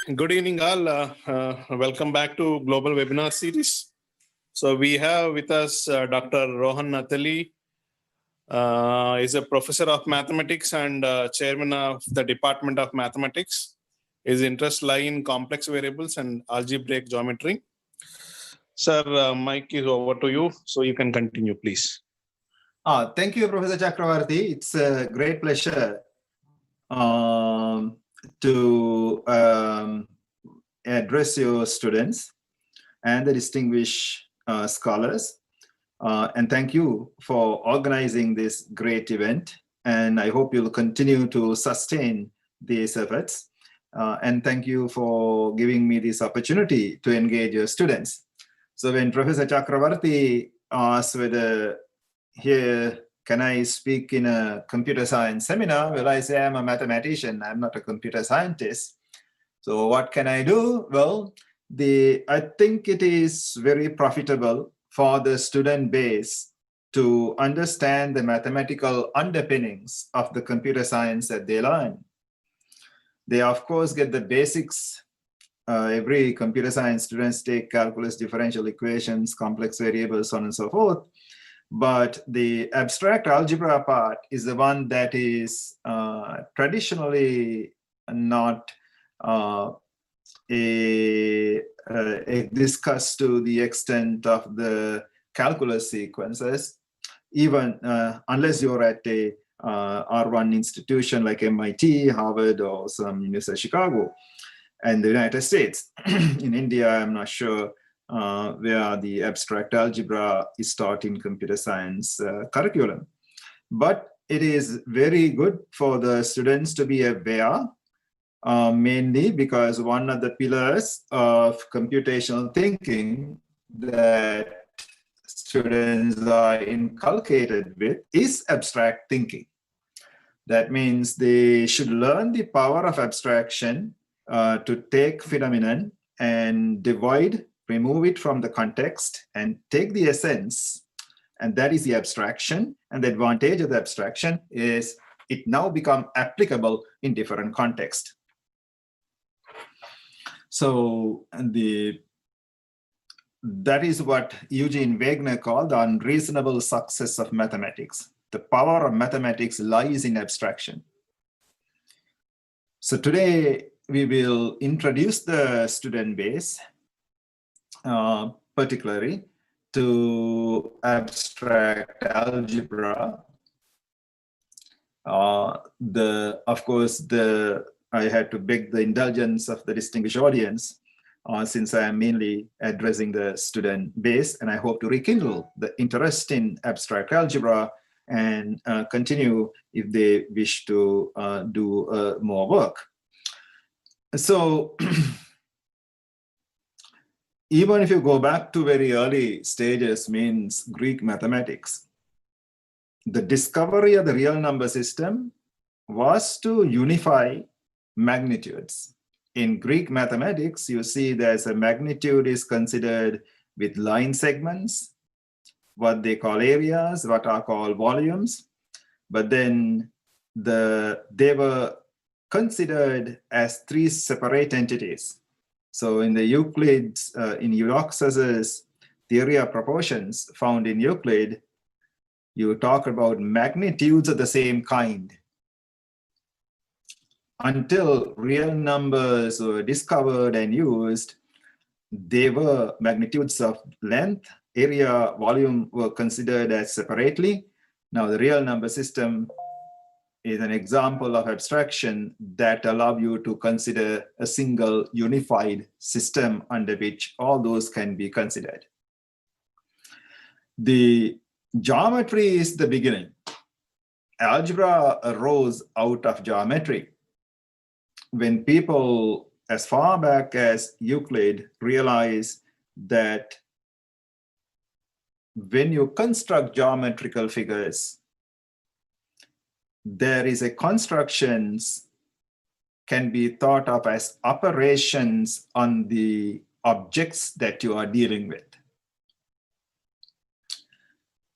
Good evening, all. Welcome back to Global Webinar Series. So we have with us Dr. RohanAttele. Is a professor of mathematics and chairman of the Department of Mathematics. His interests lie in complex variables and algebraic geometry. Sir, mic is over to you, so you can continue, please. Thank you, Professor Chakravarti. It's a great pleasure to address your students and the distinguished scholars. And thank you for organizing this great event. And I hope you'll continue to sustain these efforts. And thank you for giving me this opportunity to engage your students. So when Professor Chakravarti asked whether here, can I speak in a computer science seminar? Well, I say I'm a mathematician. I'm not a computer scientist. So what can I do? Well, I think it is very profitable for the student base to understand the mathematical underpinnings of the computer science that they learn. They, of course, get the basics. Every computer science students take calculus, differential equations, complex variables, so on and so forth. But the abstract algebra part is the one that is traditionally not discussed to the extent of the calculus sequences, even unless you're at a R1 institution like MIT, Harvard, or some University of Chicago and the United States. In India, I'm not sure where the abstract algebra is taught in computer science curriculum. But it is very good for the students to be aware, mainly because one of the pillars of computational thinking that students are inculcated with is abstract thinking. That means they should learn the power of abstraction to take phenomenon and remove it from the context and take the essence, and that is the abstraction. And the advantage of the abstraction is it now becomes applicable in different contexts. So that is what Eugene Wagner called the unreasonable success of mathematics. The power of mathematics lies in abstraction. So today we will introduce the student base, particularly to abstract algebra. Of course, I had to beg the indulgence of the distinguished audience since I am mainly addressing the student base, and I hope to rekindle the interest in abstract algebra and continue if they wish to do more work. So even if you go back to very early stages, means Greek mathematics, the discovery of the real number system was to unify magnitudes. In Greek mathematics, you see there's a magnitude is considered with line segments, what they call areas, what are called volumes. But then they were considered as three separate entities. So in the Euclid's, in Eudoxus's theory of proportions found in Euclid, you talk about magnitudes of the same kind. Until real numbers were discovered and used, they were magnitudes of length, area, volume were considered as separately. Now the real number system is an example of abstraction that allow you to consider a single unified system under which all those can be considered. The geometry is the beginning. Algebra arose out of geometry. When people, as far back as Euclid, realized that when you construct geometrical figures, there is a constructions can be thought of as operations on the objects that you are dealing with.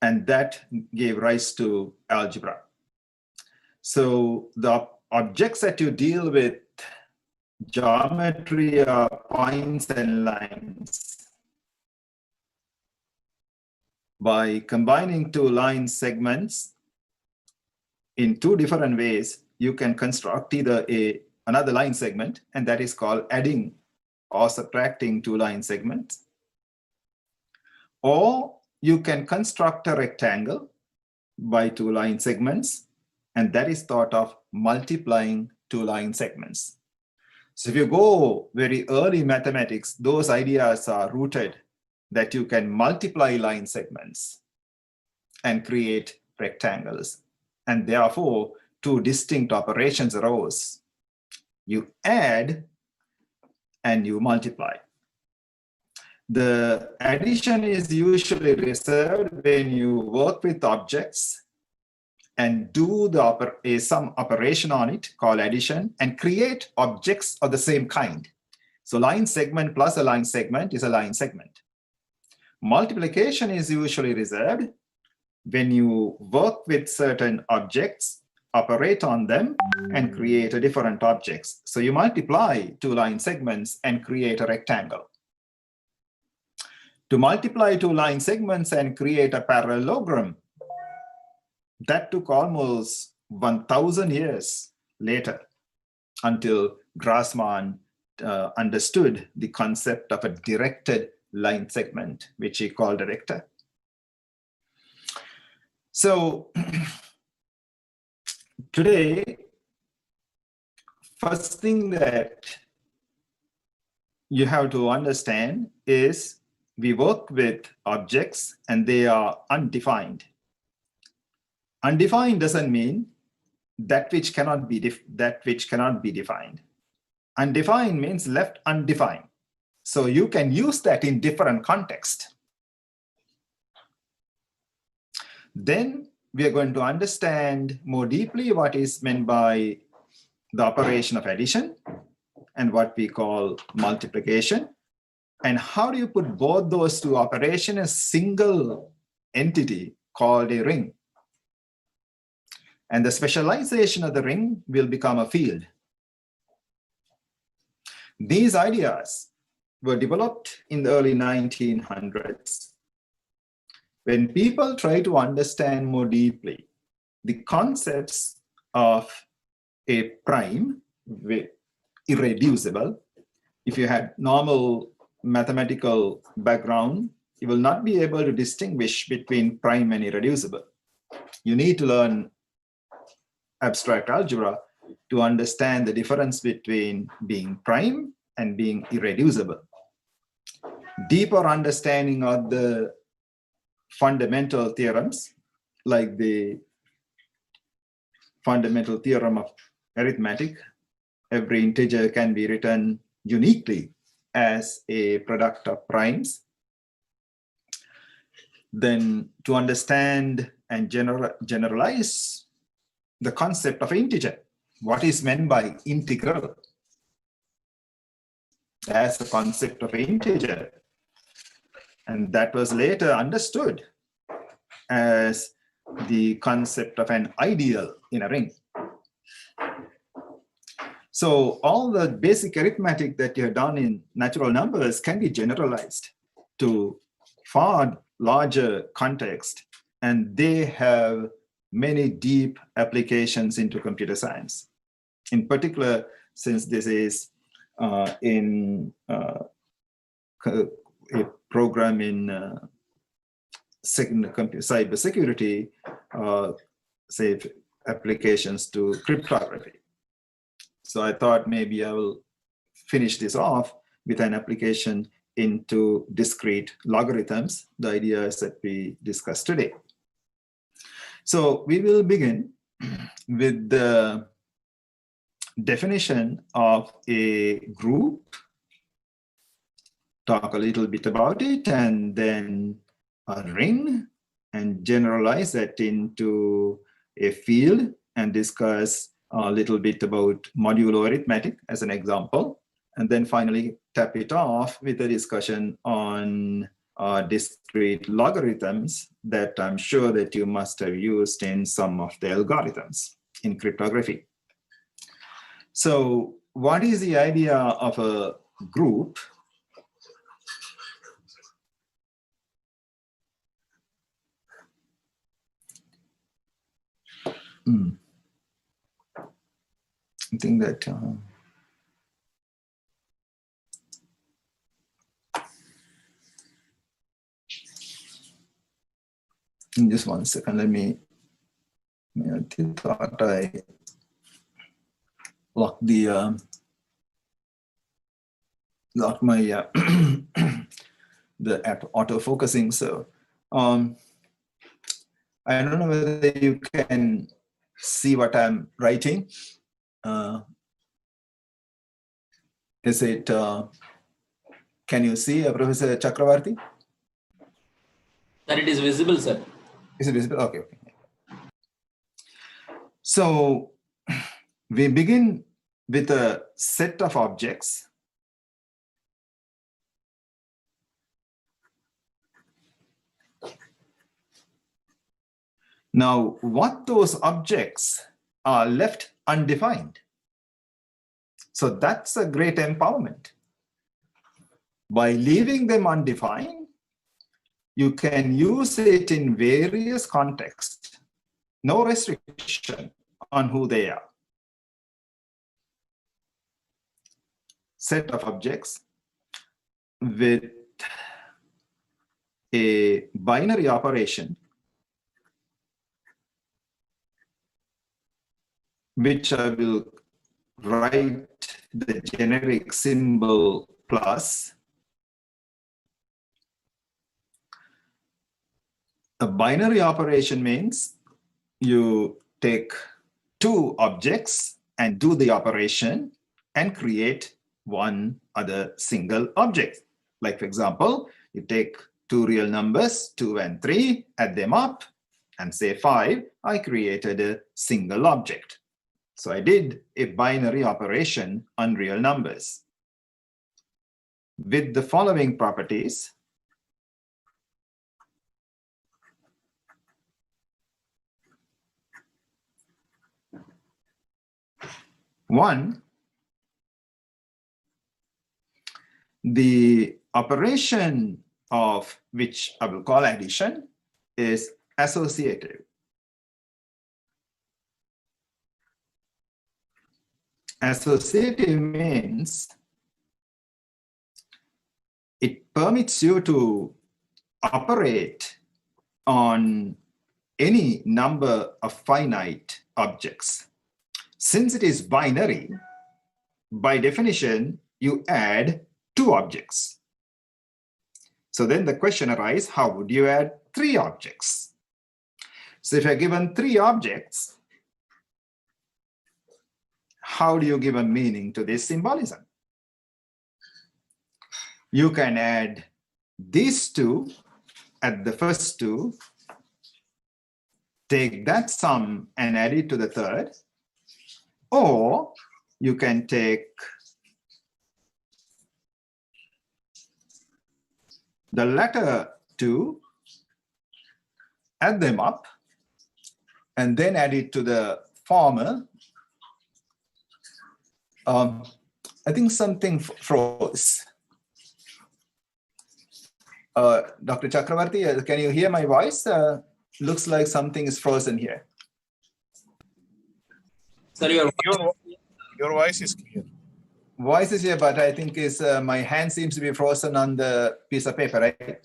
And that gave rise to algebra. So the objects that you deal with geometry of points and lines. By combining two line segments in two different ways, you can construct either another line segment, and that is called adding or subtracting two line segments. Or you can construct a rectangle by two line segments, and that is thought of multiplying two line segments. So if you go very early mathematics, those ideas are rooted that you can multiply line segments and create rectangles. And therefore, two distinct operations arose. You add and you multiply. The addition is usually reserved when you work with objects and do some operation on it called addition and create objects of the same kind. So line segment plus a line segment is a line segment. Multiplication is usually reserved when you work with certain objects, operate on them, and create different objects. So you multiply two line segments and create a rectangle. To multiply two line segments and create a parallelogram, that took almost 1,000 years later until Grassmann understood the concept of a directed line segment, which he called a vector. So today, first thing that you have to understand is we work with objects and they are undefined. Undefined doesn't mean that which cannot be defined. Undefined means left undefined. So you can use that in different contexts. Then we are going to understand more deeply what is meant by the operation of addition and what we call multiplication. And how do you put both those two operations in a single entity called a ring? And the specialization of the ring will become a field. These ideas were developed in the early 1900s. When people try to understand more deeply the concepts of a prime, irreducible, if you had normal mathematical background, you will not be able to distinguish between prime and irreducible. You need to learn abstract algebra to understand the difference between being prime and being irreducible. Deeper understanding of the fundamental theorems, like the fundamental theorem of arithmetic, every integer can be written uniquely as a product of primes. Then to understand and generalize the concept of integer, what is meant by integral as a concept of integer. And that was later understood as the concept of an ideal in a ring. So all the basic arithmetic that you have done in natural numbers can be generalized to far larger context, and they have many deep applications into computer science. In particular, since this is in a program in cybersecurity, say applications to cryptography. So I thought maybe I will finish this off with an application into discrete logarithms, the ideas that we discussed today. So we will begin with the definition of a group, talk a little bit about it, and then a ring, and generalize that into a field, and discuss a little bit about modulo arithmetic as an example, and then finally tap it off with a discussion on discrete logarithms that I'm sure that you must have used in some of the algorithms in cryptography. So what is the idea of a group? I think that just 1 second. Let me. I thought I locked the locked my the auto focusing. So I don't know whether you can see what I'm writing. Is it? Can you see, Professor Chakravarti? That it is visible, sir. Is it visible? Okay. So we begin with a set of objects. Now, what those objects are left undefined. So that's a great empowerment. By leaving them undefined, you can use it in various contexts. No restriction on who they are. Set of objects with a binary operation, which I will write the generic symbol plus. A binary operation means you take two objects and do the operation and create one other single object. Like, for example, you take two real numbers, 2 and 3, add them up, and say 5, I created a single object. So I did a binary operation on real numbers with the following properties. One, the operation of which I will call addition is associative. Associative means it permits you to operate on any number of finite objects. Since it is binary, by definition, you add two objects. So then the question arises, how would you add three objects? So if you're given three objects, how do you give a meaning to this symbolism? You can add these two at the first two, take that sum and add it to the third, or you can take the latter two, add them up, and then add it to the former. I think something froze. Dr. Chakravarti, can you hear my voice? Looks like something is frozen here. Sorry, Your voice is clear. Voice is here, but I think is my hand seems to be frozen on the piece of paper, right?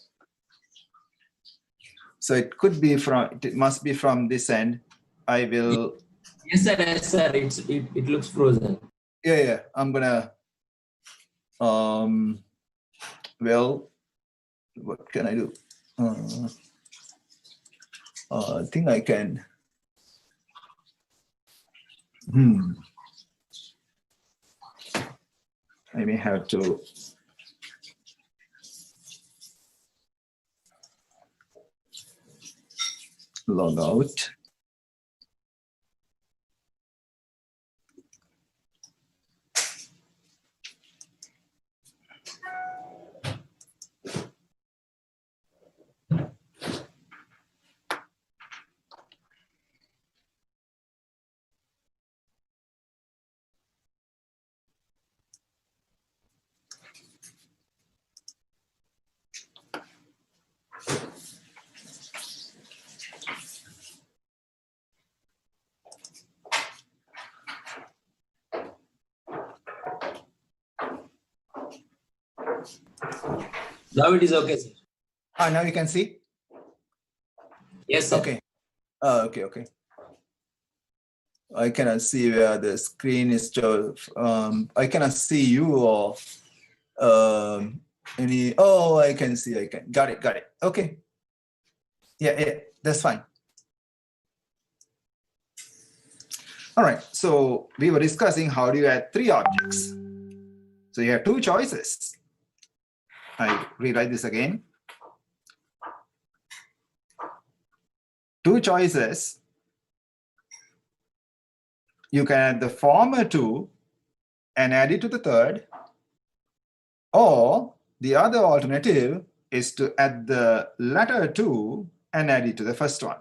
So it could be from, it must be from this end. I will. Yes, sir. Yes, sir. It looks frozen. Yeah. I'm gonna. Well, what can I do? I think I can. I may have to log out. Now it is okay, sir. Now you can see? Yes, sir. Okay. Okay. I cannot see where the screen is. I cannot see you or any. Oh, I can see. Got it. Okay. Yeah, that's fine. All right. So we were discussing how do you add three objects. So you have two choices. I rewrite this again. Two choices. You can add the former two and add it to the third, or the other alternative is to add the latter two and add it to the first one.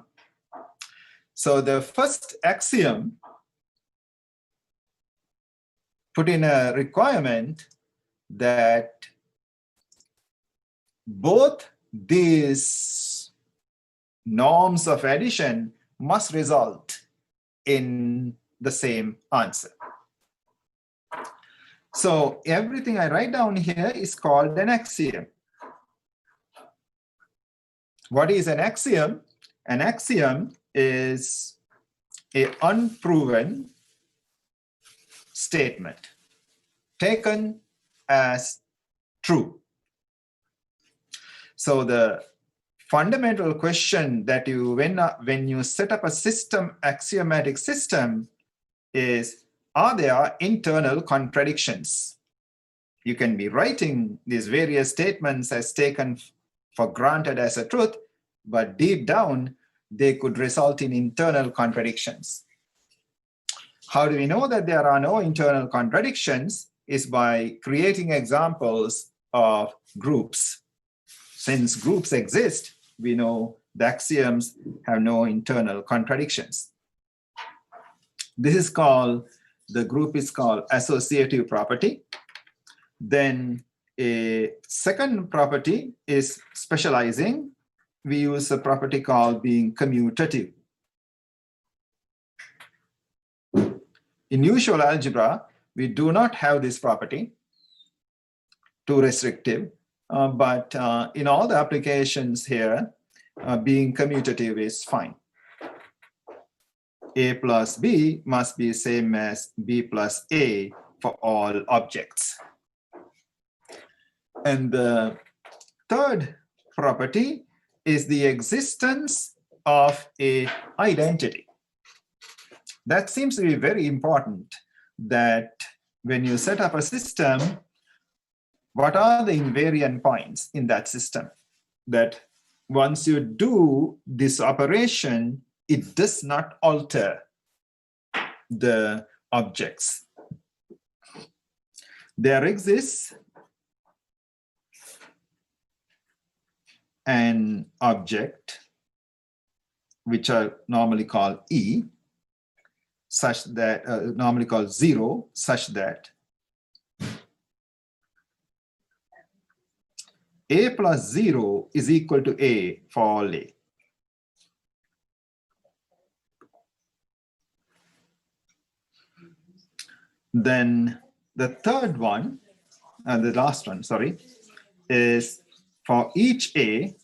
So the first axiom put in a requirement that both these norms of addition must result in the same answer. So everything I write down here is called an axiom. What is an axiom? An axiom is an unproven statement taken as true. So the fundamental question that you, when you set up a system, axiomatic system, is, are there internal contradictions? You can be writing these various statements as taken for granted as a truth, but deep down, they could result in internal contradictions. How do we know that there are no internal contradictions? Is by creating examples of groups. Since groups exist, we know the axioms have no internal contradictions. This is called, the group is called associative property. Then a second property is specializing. We use a property called being commutative. In usual algebra, we do not have this property, too restrictive, but in all the applications here, being commutative is fine. A plus B must be same as B plus A for all objects. And the third property is the existence of an identity. That seems to be very important, that when you set up a system, what are the invariant points in that system? That once you do this operation, it does not alter the objects. There exists an object, which are normally called E, such that, normally called 0, such that A plus 0 is equal to A for all A. Then the third one, the last one, sorry, is for each A,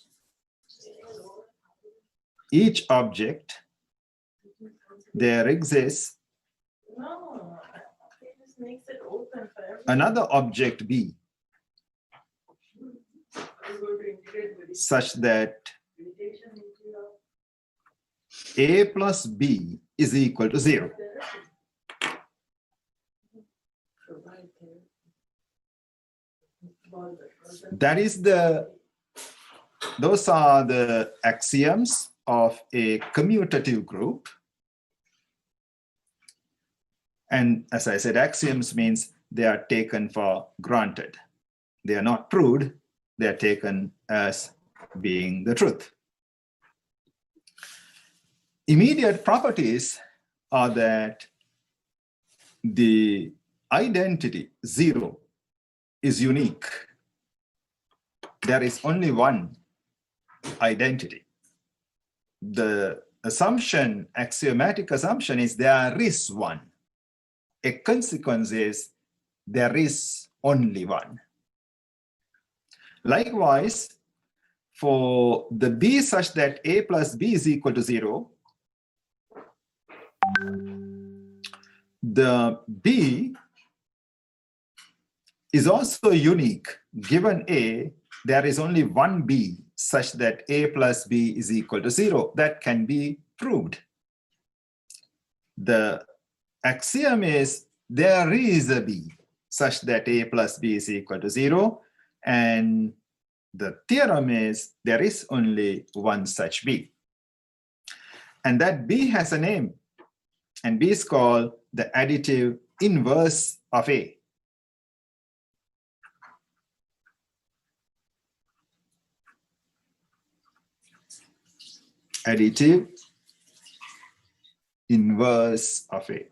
each object, there exists another object B, such that A plus B is equal to 0. That is those are the axioms of a commutative group. And as I said, axioms means they are taken for granted. They are not proved, they are taken as being the truth. Immediate properties are that the identity 0 is unique. There is only one identity. The assumption, axiomatic assumption, is there is one. A consequence is there is only one. Likewise, for the B such that A plus B is equal to 0, the B is also unique. Given A, there is only one B such that A plus B is equal to 0. That can be proved. The axiom is there is a B such that A plus B is equal to 0. And the theorem is there is only one such B. And that B has a name. And B is called the additive inverse of A. Additive inverse of A.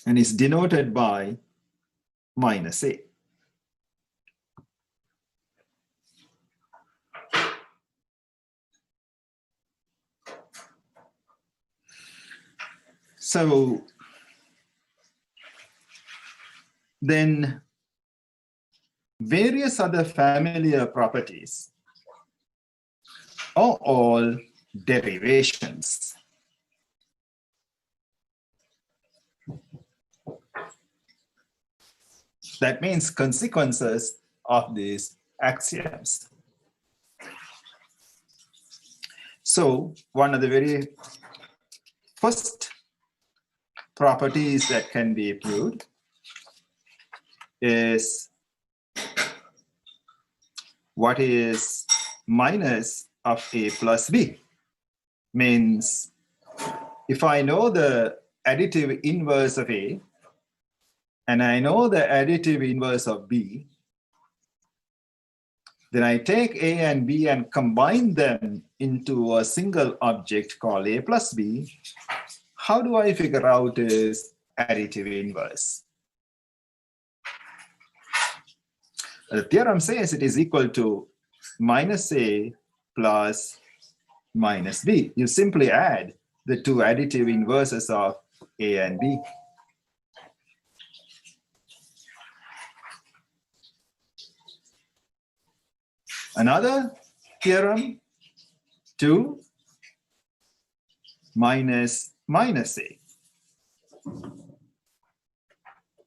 And it's denoted by minus A. So then various other familiar properties are all derivations. That means consequences of these axioms. So one of the very first properties that can be proved is what is minus of A plus B. Means if I know the additive inverse of A and I know the additive inverse of B, then I take A and B and combine them into a single object called A plus B. How do I figure out its additive inverse? The theorem says it is equal to minus A plus minus B. You simply add the two additive inverses of A and B. Another theorem, 2 minus minus A.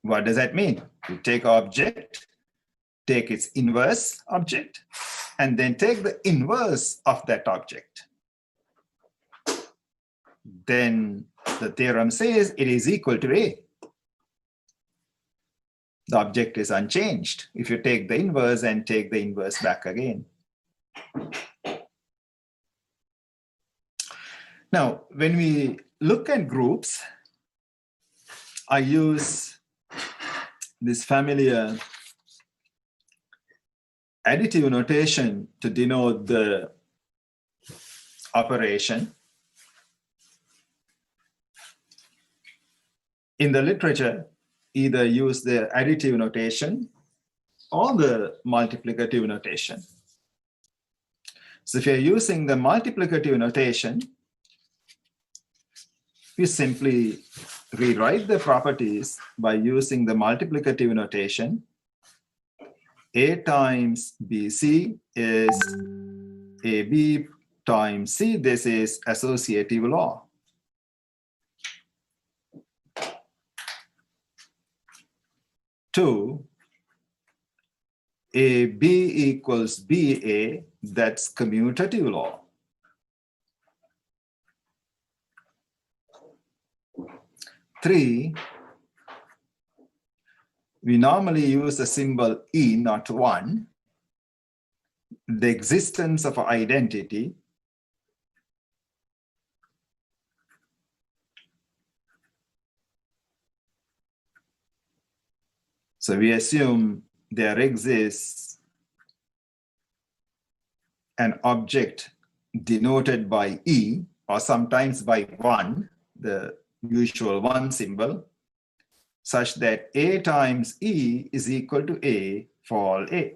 What does that mean? You take an object, take its inverse object, and then take the inverse of that object. Then the theorem says it is equal to A. The object is unchanged if you take the inverse and take the inverse back again. Now, when we look at groups, I use this familiar additive notation to denote the operation. In the literature, either use the additive notation or the multiplicative notation. So if you're using the multiplicative notation, we simply rewrite the properties by using the multiplicative notation. A times BC is AB times C. This is associative law. Two, AB equals BA, that's commutative law. Three, we normally use the symbol E, not 1. The existence of identity. So we assume there exists an object denoted by E, or sometimes by 1, the usual 1 symbol, such that A times E is equal to A for all A.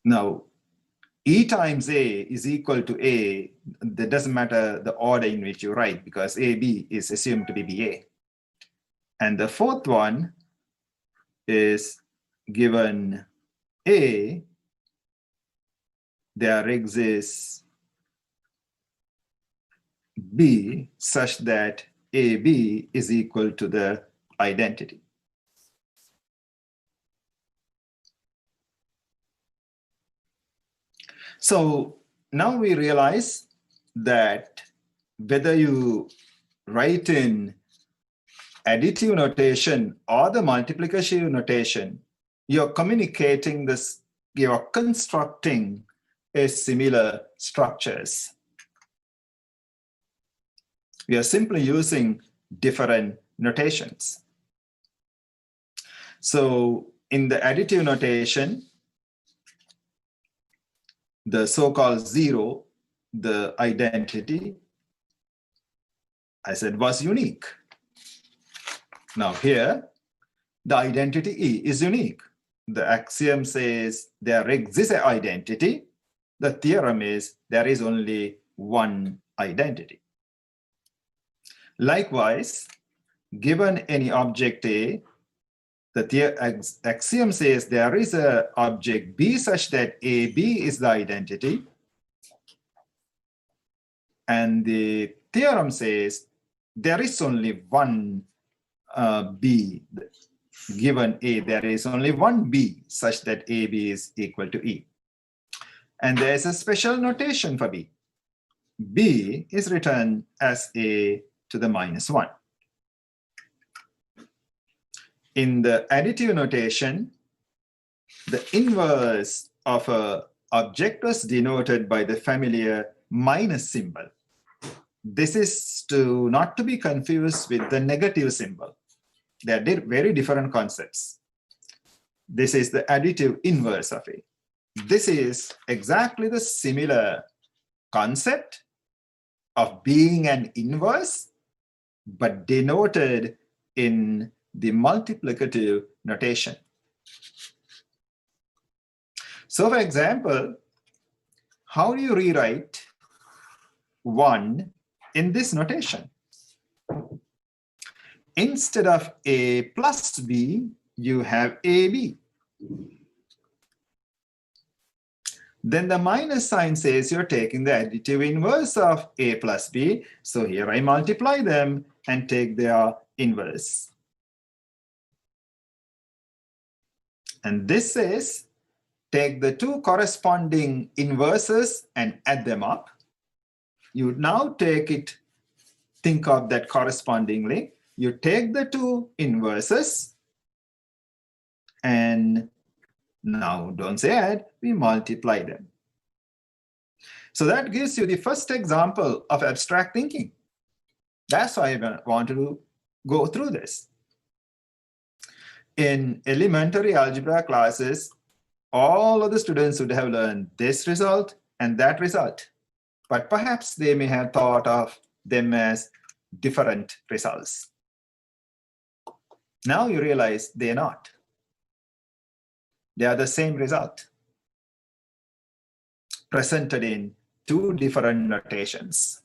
Now, E times A is equal to A. That doesn't matter the order in which you write, because AB is assumed to be BA. And the fourth one is given A, there exists B such that AB is equal to the identity. So now we realize that whether you write in additive notation or the multiplicative notation, you're communicating this, you're constructing a similar structures. We are simply using different notations. So in the additive notation, the so-called zero, the identity, I said was unique. Now here, the identity E is unique. The axiom says there exists an identity. The theorem is there is only one identity. Likewise, given any object A, the axiom says there is an object B such that AB is the identity. And the theorem says there is only one B. Given A, there is only one B such that AB is equal to E. And there is a special notation for B. B is written as A to the -1. In the additive notation, the inverse of an object was denoted by the familiar minus symbol. This is not to be confused with the negative symbol. They are very different concepts. This is the additive inverse of A. This is exactly the similar concept of being an inverse, but denoted in the multiplicative notation. So for example, how do you rewrite 1 in this notation? Instead of A plus B, you have AB. Then the minus sign says you're taking the additive inverse of A plus B. So here I multiply them and take their inverse. And this says, take the two corresponding inverses and add them up. You now take it, think of that correspondingly. You take the two inverses and now don't say add, we multiply them. So that gives you the first example of abstract thinking. That's why I wanted to go through this. In elementary algebra classes, all of the students would have learned this result and that result, but perhaps they may have thought of them as different results. Now you realize they're not. They are the same result, presented in two different notations.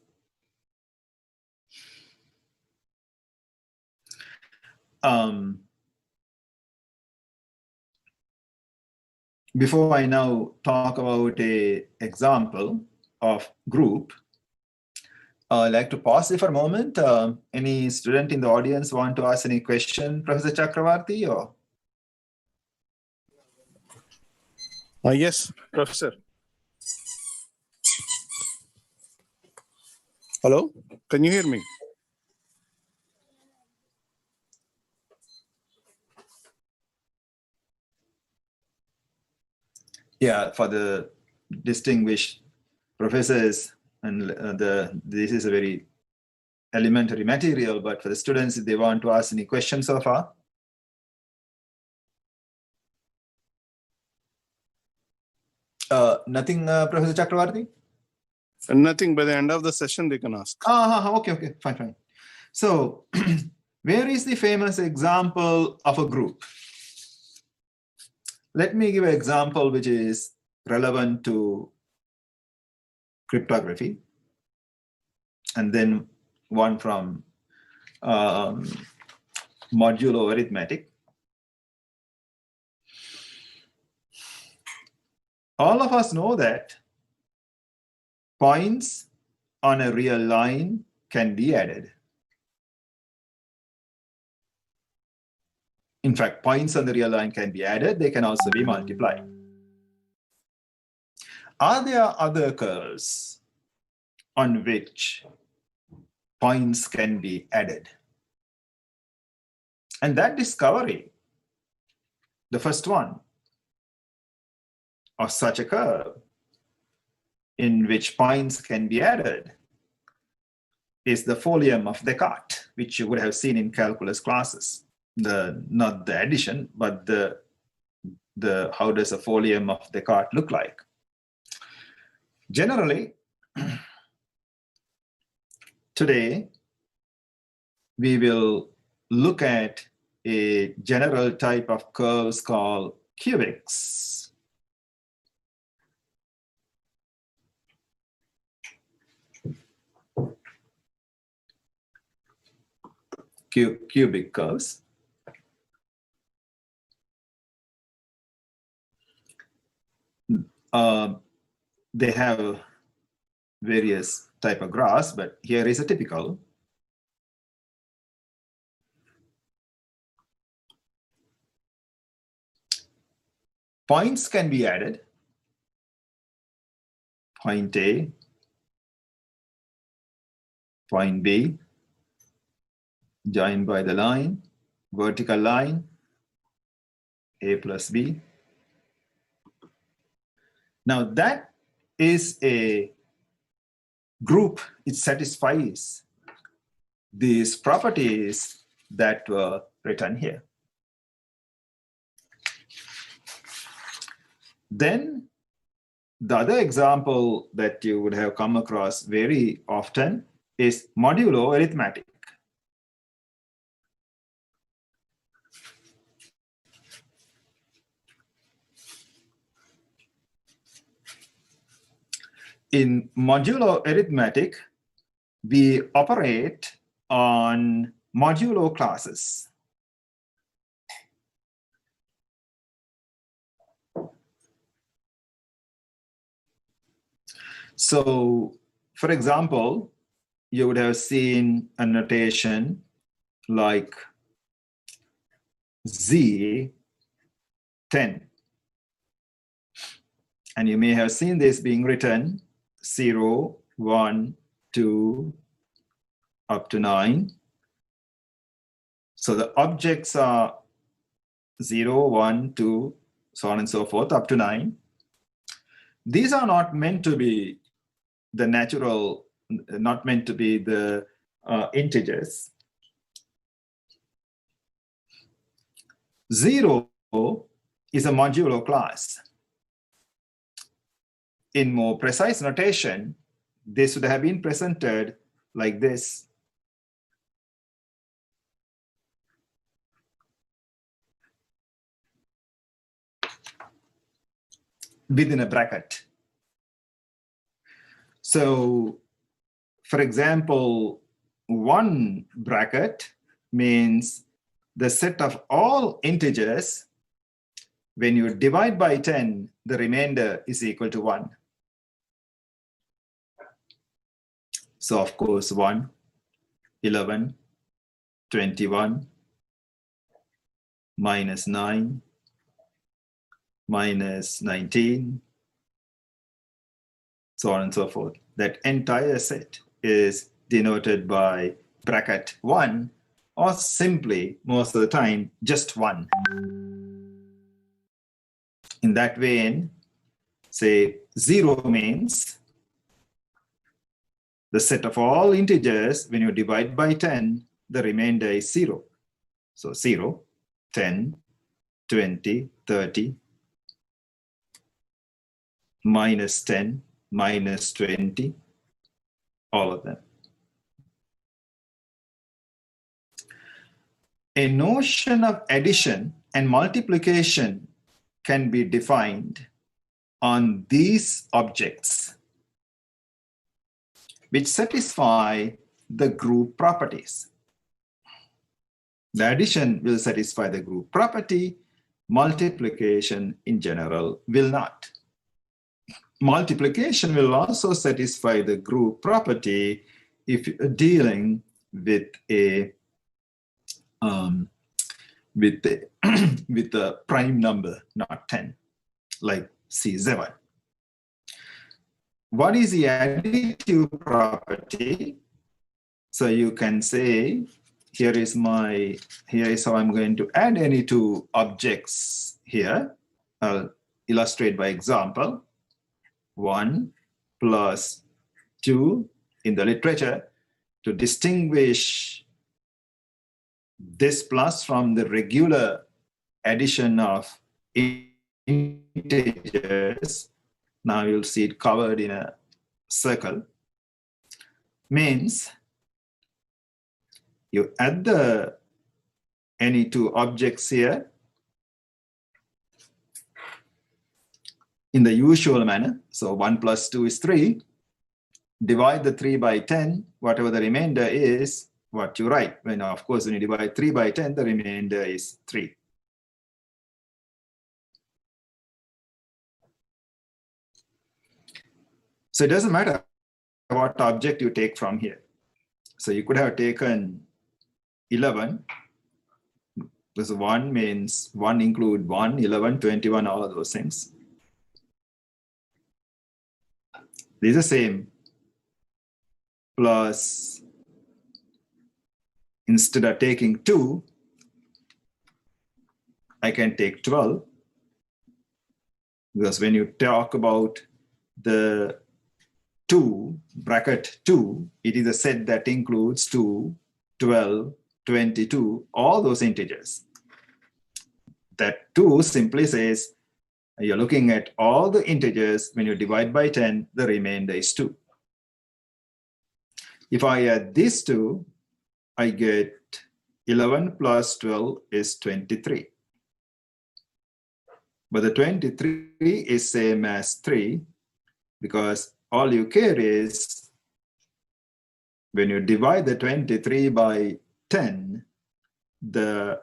Before I now talk about an example of group, I'd like to pause it for a moment. Any student in the audience want to ask any question, Professor Chakravarti? Or? Yes, Professor. Hello, can you hear me? Yeah, for the distinguished professors, and this is a very elementary material, but for the students, if they want to ask any questions so far. Nothing, Professor Chakravarti? Nothing. By the end of the session, they can ask. Okay, fine. So, where is the famous example of a group? Let me give an example which is relevant to Cryptography, and then one from Modulo Arithmetic. All of us know that points on a real line can be added. In fact, points on the real line can be added. They can also be multiplied. Are there other curves on which points can be added? And that discovery, the first one of such a curve in which points can be added, is the Theorem of Descartes, which you would have seen in calculus classes. Not the addition, but the how does a Theorem of Descartes look like? Generally, today we will look at a general type of curves called cubics. Cubic curves. They have various type of graphs, but here is a typical. Points can be added. Point A, point B, joined by the line, vertical line, A plus B. Now that is a group. It satisfies these properties that were written here. Then the other example that you would have come across very often is modulo arithmetic. In modulo arithmetic, we operate on modulo classes. So, for example, you would have seen a notation like Z10. And you may have seen this being written 0, 1, 2, up to 9. So the objects are 0, 1, 2, so on and so forth, up to 9. These are not meant to be the natural, not meant to be the integers. 0 is a modulo class. In more precise notation, this would have been presented like this. Within a bracket. So, for example, one bracket means the set of all integers. When you divide by 10, the remainder is equal to 1. So, of course, 1, 11, 21, minus 9, minus 19, so on and so forth. That entire set is denoted by bracket 1, or simply, most of the time, just 1. In that vein, say 0 means the set of all integers. When you divide by 10, the remainder is 0. So 0, 10, 20, 30, minus 10, minus 20, all of them. A notion of addition and multiplication can be defined on these objects. which satisfy the group properties. The addition will satisfy the group property. Multiplication in general will not. Multiplication will also satisfy the group property if you're dealing with a with a prime number, not 10, like C7. What is the additive property? So you can say, here is how I'm going to add any two objects here. I'll illustrate by example. 1 plus 2 in the literature to distinguish this plus from the regular addition of integers. Now you'll see it covered in a circle. Means you add any two objects here in the usual manner. So 1 plus 2 is 3. Divide the 3 by 10. Whatever the remainder is, what you write. When, of course, when you divide 3 by 10, the remainder is 3. So it doesn't matter what object you take from here. So you could have taken 11. This 1 means 1 include 1, 11, 21, all of those things. These are the same. Plus, instead of taking 2, I can take 12. Because when you talk about the 2, bracket 2, it is a set that includes 2, 12, 22, all those integers. That 2 simply says, you're looking at all the integers. When you divide by 10, the remainder is 2. If I add these two, I get 11 plus 12 is 23. But the 23 is same as 3 because all you care is when you divide the 23 by 10, the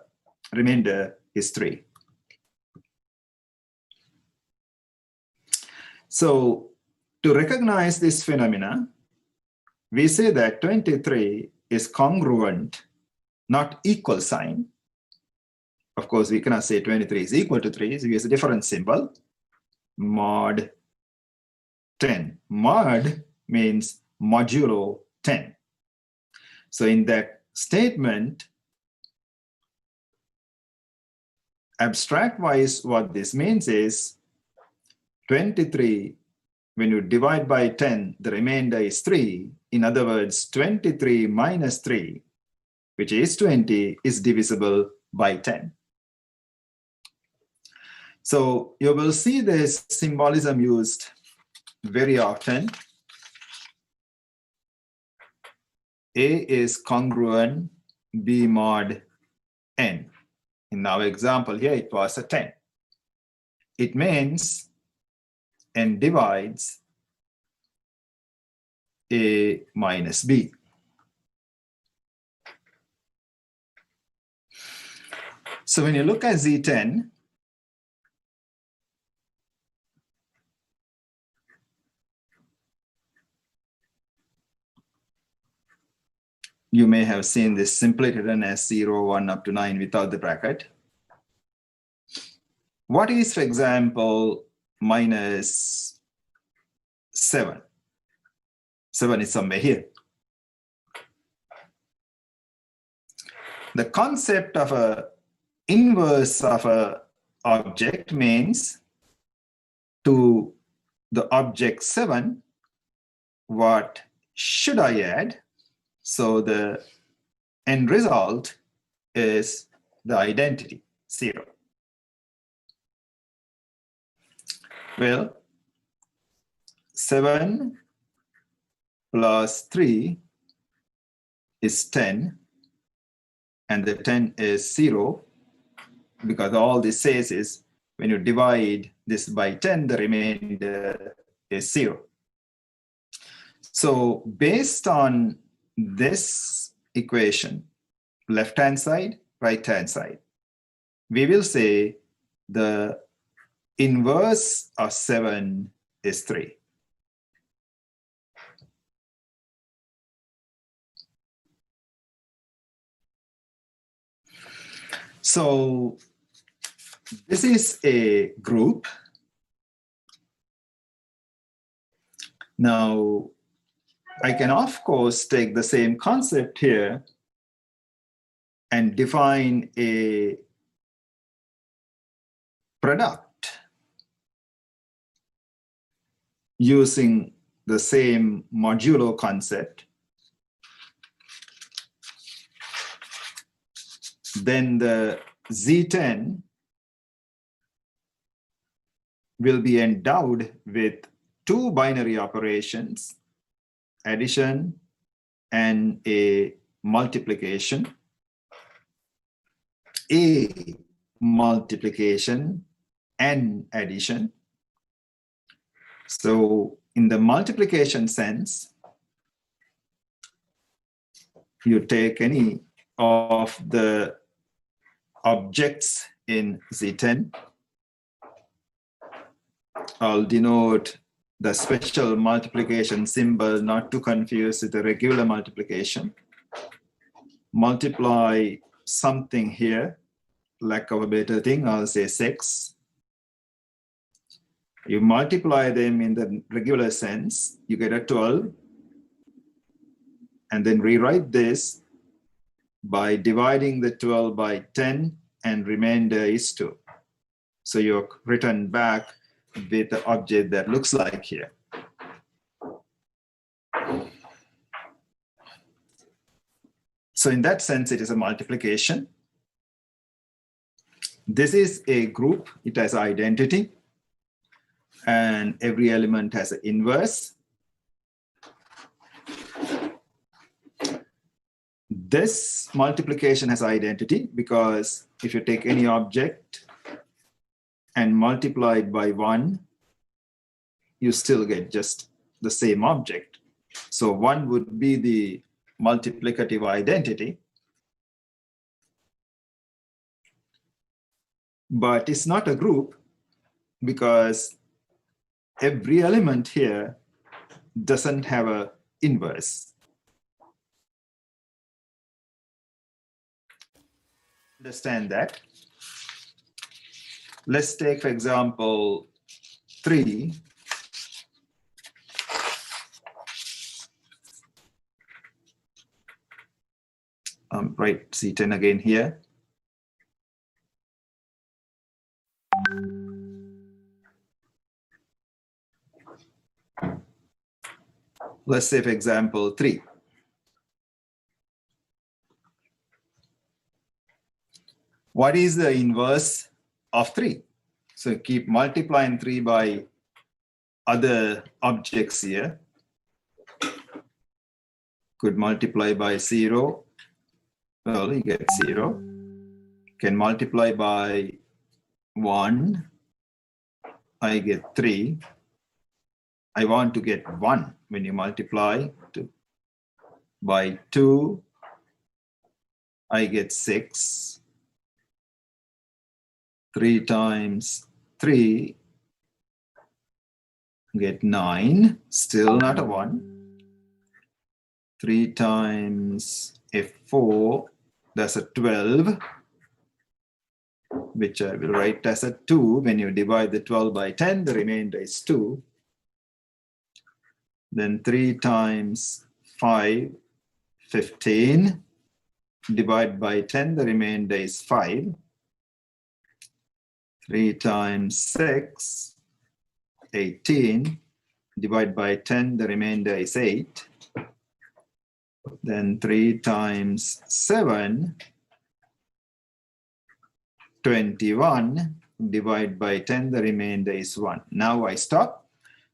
remainder is 3. So to recognize this phenomena, we say that 23 is congruent, not equal sign. Of course, we cannot say 23 is equal to 3, so we use a different symbol, mod 10. Mod means modulo 10. So in that statement, abstract-wise, what this means is 23, when you divide by 10, the remainder is 3. In other words, 23 minus 3, which is 20, is divisible by 10. So you will see this symbolism used very often. A is congruent B mod n. In our example here, it was a 10. It means n divides A minus B. So when you look at Z10, you may have seen this simply written as 0, 1 up to 9 without the bracket. What is, for example, minus 7? 7 is somewhere here. The concept of an inverse of an object means to the object 7, what should I add? So the end result is the identity, 0. Well, 7 plus 3 is 10, and the 10 is 0, because all this says is when you divide this by 10, the remainder is 0. So based on this equation, left-hand side, right-hand side, we will say the inverse of 7 is 3. So this is a group. Now, I can, of course, take the same concept here and define a product using the same modulo concept. Then the Z10 will be endowed with 2 binary operations, addition and a multiplication, a multiplication and addition. So in the multiplication sense, you take any of the objects in Z10. I'll denote the special multiplication symbol not to confuse with the regular multiplication. Multiply something here, lack of a better thing, I'll say 6. You multiply them in the regular sense, you get a 12. And then rewrite this by dividing the 12 by 10 and remainder is 2. So you're written back with the object that looks like here. So in that sense, it is a multiplication. This is a group, it has identity, and every element has an inverse. This multiplication has identity because if you take any object and multiply it by 1, you still get just the same object. So 1 would be the multiplicative identity. But it's not a group because every element here doesn't have an inverse. Understand that. Let's take, for example, 3. Write C10 again here. Let's say, for example, 3. What is the inverse of 3? So keep multiplying 3 by other objects here. Could multiply by 0. Well, you get 0. Can multiply by 1. I get 3. I want to get 1 when you multiply by 2. I get 6. 3 times 3, get 9, still not a 1. 3 times F4, that's a 12, which I will write as a 2. When you divide the 12 by 10, the remainder is 2. Then 3 times 5, 15. Divide by 10, the remainder is 5. 3 times 6, 18. Divide by 10, the remainder is 8. Then 3 times 7, 21. Divide by 10, the remainder is 1. Now I stop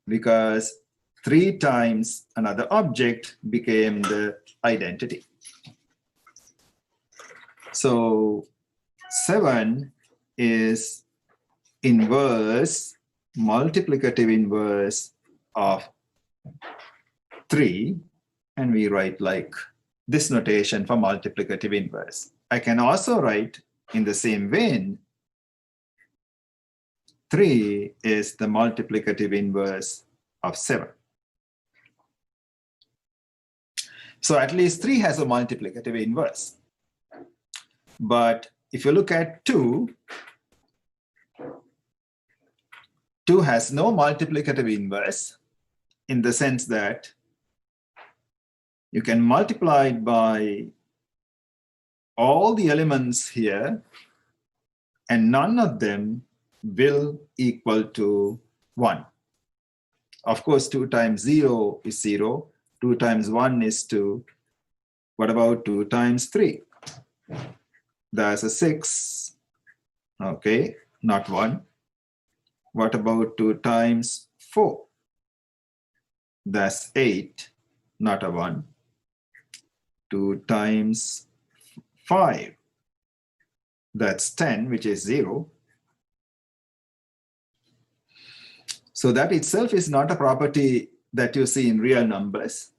because 3 times another object became the identity. So 7 is inverse, multiplicative inverse of 3, and we write like this notation for multiplicative inverse. I can also write in the same vein, 3 is the multiplicative inverse of 7. So at least 3 has a multiplicative inverse. But if you look at 2, 2 has no multiplicative inverse in the sense that you can multiply it by all the elements here, and none of them will equal to 1. Of course, 2 times 0 is 0. 2 times 1 is 2. What about 2 times 3? That's a 6. Okay, not 1. What about 2 times 4? That's 8, not a 1. 2 times 5. That's 10, which is 0. So that itself is not a property that you see in real numbers.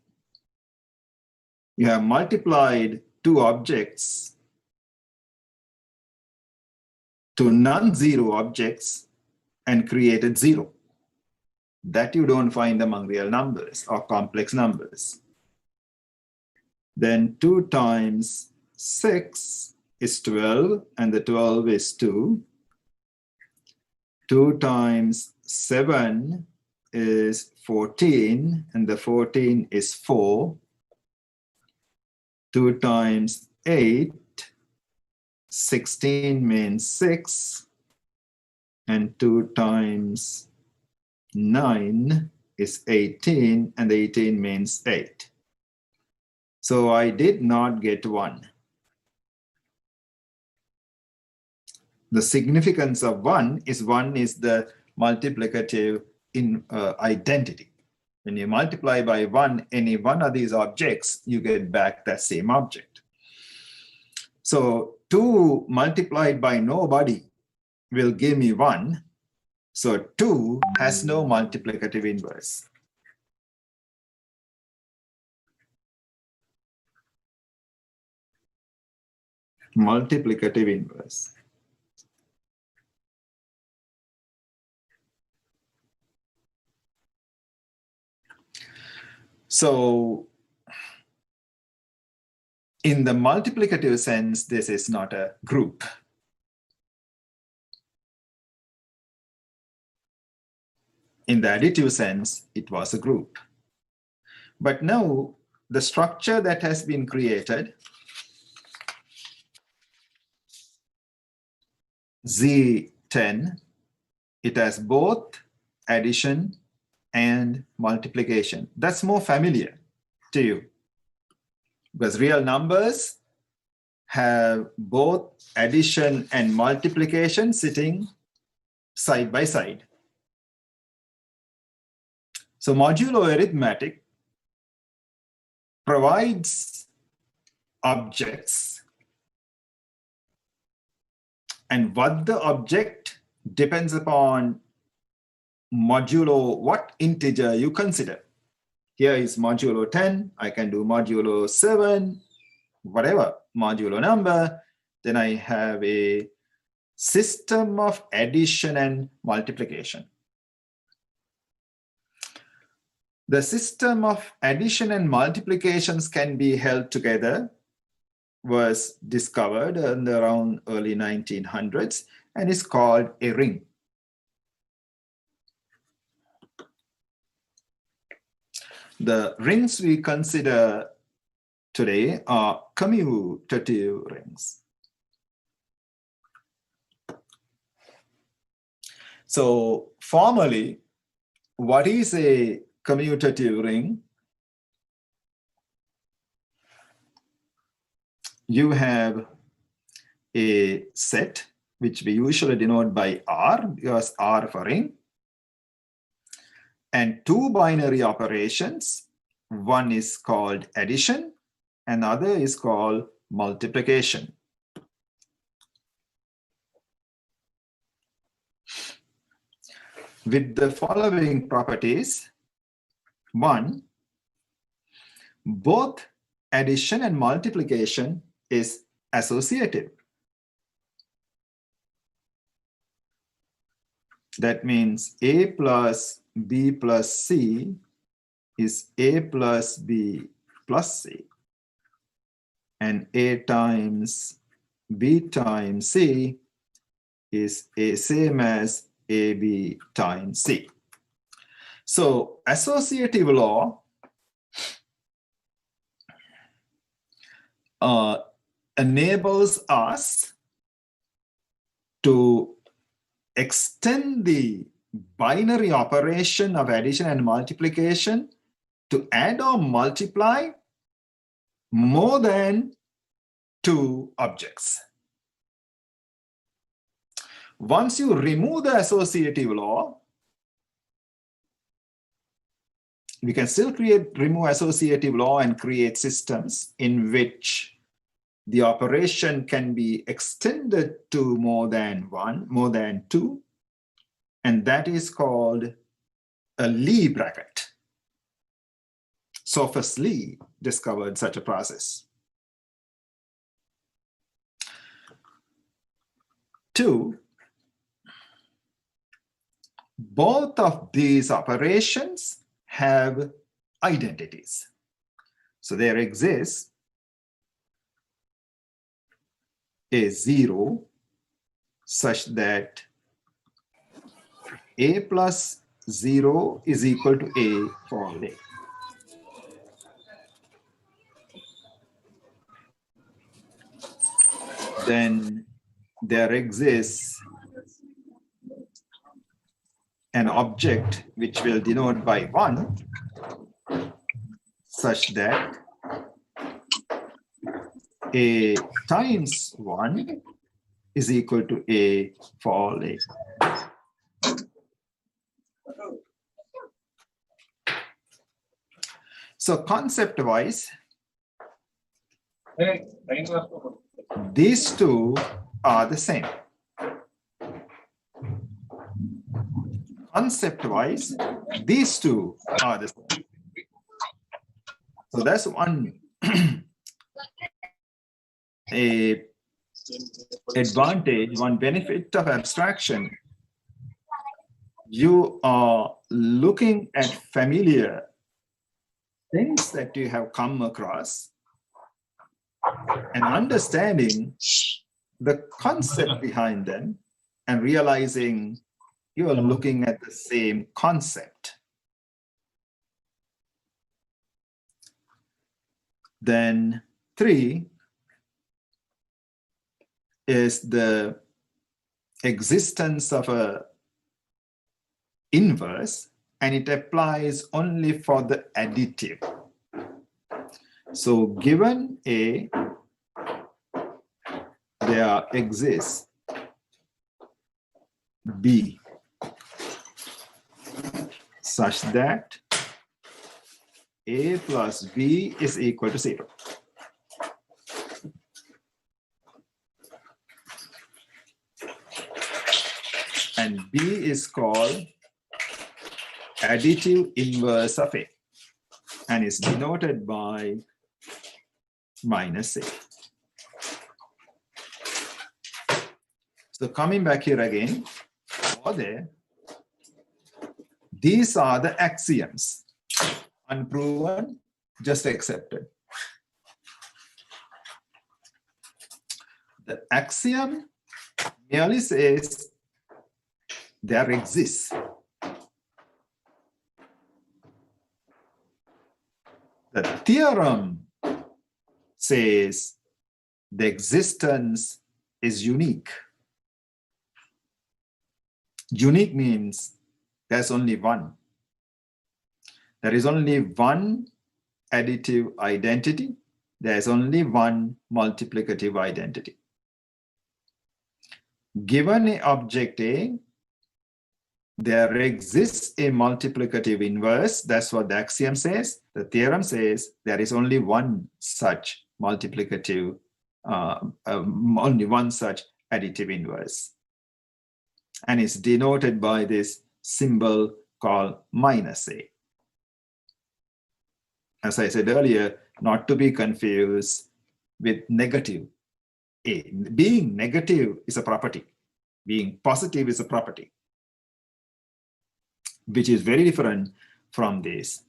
You have multiplied 2 objects to non-zero objects and created 0. That you don't find among real numbers or complex numbers. Then 2 times 6 is 12, and the 12 is 2. 2 times 7 is 14, and the 14 is 4. 2 times 8, 16 means 6, and 2 times 9 is 18, and 18 means 8. So I did not get 1. The significance of 1 is the multiplicative identity. When you multiply by 1 any one of these objects, you get back that same object. So 2 multiplied by nobody will give me 1. So 2 has no multiplicative inverse. Multiplicative inverse. So in the multiplicative sense, this is not a group. In the additive sense, it was a group. But now the structure that has been created, Z10, it has both addition and multiplication. That's more familiar to you, because real numbers have both addition and multiplication sitting side by side. So Modulo Arithmetic provides objects, and what the object depends upon modulo what integer you consider. Here is modulo 10, I can do modulo 7, whatever modulo number. Then I have a system of addition and multiplication. The system of addition and multiplications can be held together was discovered in around early 1900s and is called a ring. The rings we consider today are commutative rings. So formally, what is a commutative ring? You have a set, which we usually denote by R, because R for ring, and 2 binary operations. One is called addition, and the other is called multiplication. With the following properties: 1, both addition and multiplication is associative. That means A plus B plus C is A plus B plus C, and A times B times C is a same as AB times C. So associative law enables us to extend the binary operation of addition and multiplication to add or multiply more than two objects. Once you remove the associative law, we can still remove associative law and create systems in which the operation can be extended to more than one, more than two, and that is called a Lie bracket. Sophus Lie discovered such a process. 2, both of these operations have identities. So there exists a 0 such that A plus 0 is equal to A for all A. Then there exists an object which will denote by 1 such that A times 1 is equal to A for all A. So concept-wise, these two are the same. Concept-wise, these two are the same. So that's one advantage, one benefit of abstraction. You are looking at familiar things that you have come across and understanding the concept behind them and realizing you are looking at the same concept. Then 3 is the existence of a inverse, and it applies only for the additive. So given A, there exists B such that A plus B is equal to 0. And B is called additive inverse of A and is denoted by minus A. So coming back here again, over there, these are the axioms. Unproven, just accepted. The axiom merely says there exists. The theorem says the existence is unique. Unique means there's only one. There is only one additive identity. There is only one multiplicative identity. Given an object A, there exists a multiplicative inverse. That's what the axiom says. The theorem says there is only one such multiplicative, only one such additive inverse. And it's denoted by this symbol called minus A. as I said earlier, not to be confused with negative A. Being negative is a property. Being positive is a property, which is very different from this.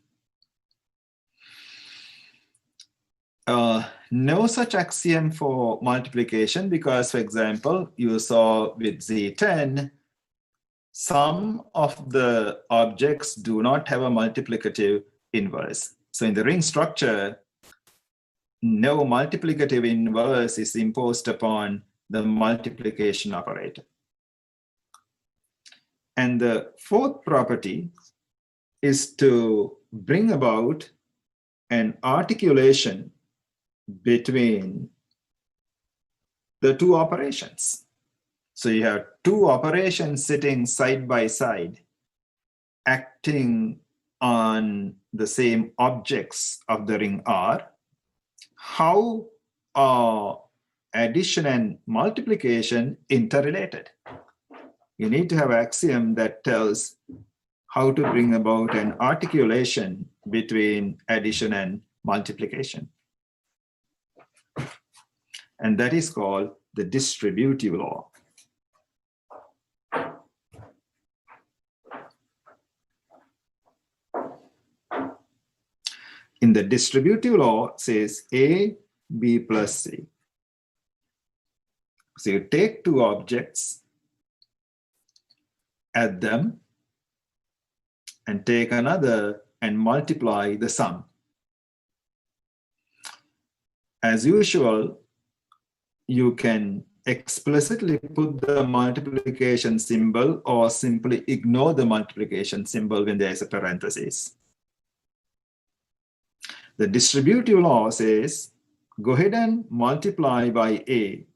No such axiom for multiplication because, for example, you saw with Z10, some of the objects do not have a multiplicative inverse. So in the ring structure, no multiplicative inverse is imposed upon the multiplication operator. And the fourth property is to bring about an articulation between the two operations. So you have two operations sitting side by side, acting on the same objects of the ring R. How are addition and multiplication interrelated? You need to have an axiom that tells how to bring about an articulation between addition and multiplication. And that is called the distributive law. In the distributive law, it says A, B plus C. So you take two objects, add them, and take another and multiply the sum. As usual, you can explicitly put the multiplication symbol or simply ignore the multiplication symbol when there is a parenthesis. The distributive law says, go ahead and multiply by A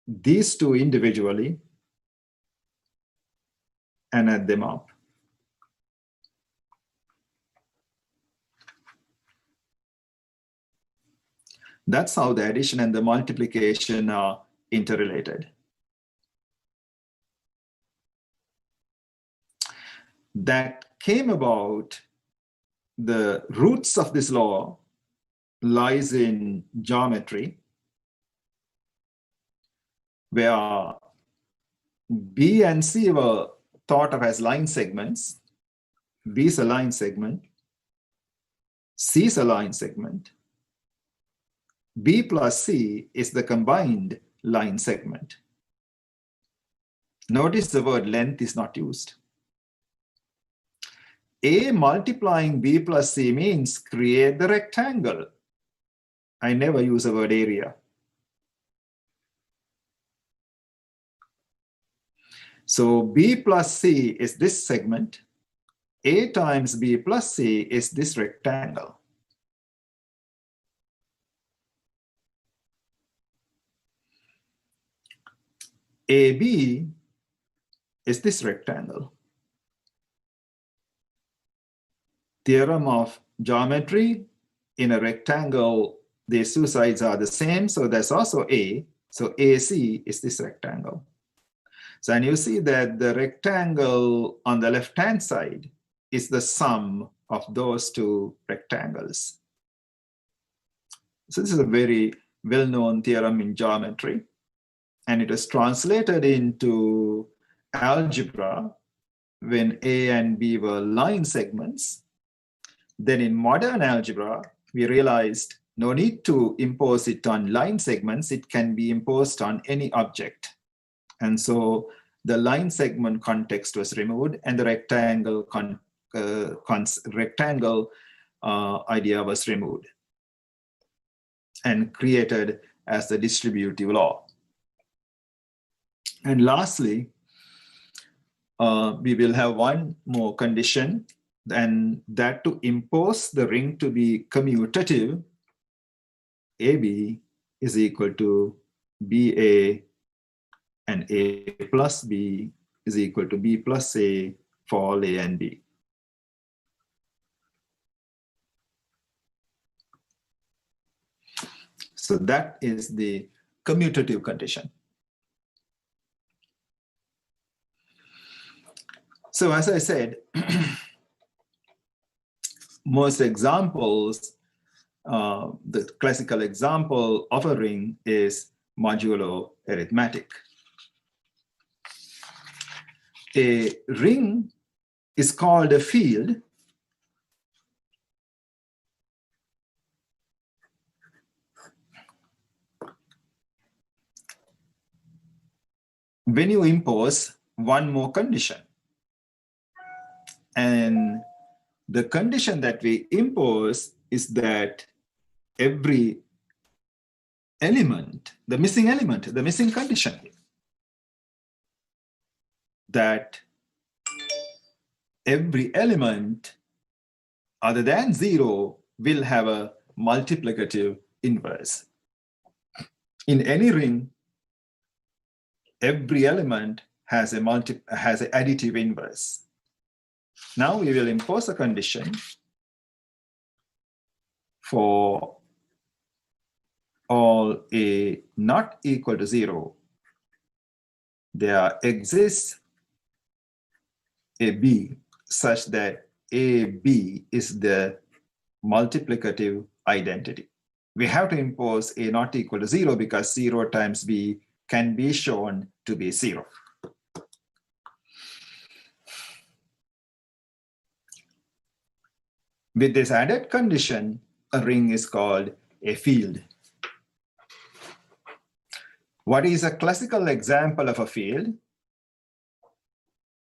these two individually and add them up. That's how the addition and the multiplication are interrelated. That came about, the roots of this law lies in geometry, where B and C were thought of as line segments. B is a line segment, C is a line segment. B plus C is the combined line segment. Notice the word length is not used. A multiplying B plus C means create the rectangle. I never use the word area. So B plus C is this segment. A times B plus C is this rectangle. AB is this rectangle. Theorem of geometry, in a rectangle, these two sides are the same, so that's also A. So AC is this rectangle. So, and you see that the rectangle on the left-hand side is the sum of those two rectangles. So this is a very well-known theorem in geometry, and it was translated into algebra when A and B were line segments. Then in modern algebra, we realized no need to impose it on line segments. It can be imposed on any object. And so the line segment context was removed and the rectangle idea was removed and created as the distributive law. And lastly, we will have one more condition, and that to impose the ring to be commutative, AB is equal to BA and A plus B is equal to B plus A for all A and B. So that is the commutative condition. So as I said, most examples The classical example of a ring is modulo arithmetic. A ring is called a field when you impose one more condition. And the condition that we impose is that every element, the missing condition, that every element other than 0 will have a multiplicative inverse. In any ring, every element has an additive inverse. Now we will impose a condition for all A not equal to 0. There exists a B such that AB is the multiplicative identity. We have to impose A not equal to 0 because 0 times B can be shown to be 0. With this added condition, a ring is called a field. What is a classical example of a field?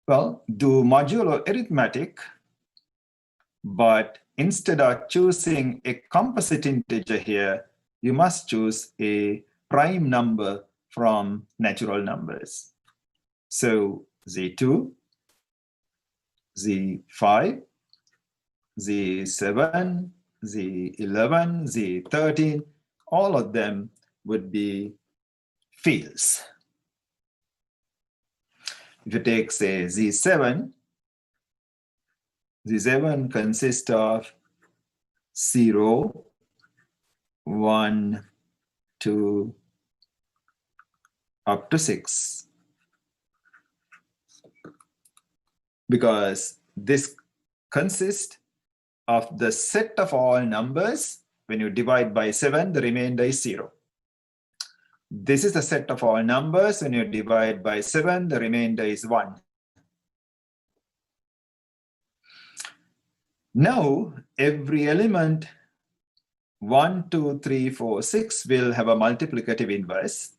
Well, do modulo arithmetic, but instead of choosing a composite integer here, you must choose a prime number from natural numbers. So Z2, Z5, Z7, Z11, Z13, all of them would be fields. If you take, say, Z7 consists of 0, 1, 2, up to 6. Because this consists of the set of all numbers. When you divide by 7, the remainder is 0. This is the set of all numbers. When you divide by 7, the remainder is 1. Now, every element 1, 2, 3, 4, 6 will have a multiplicative inverse,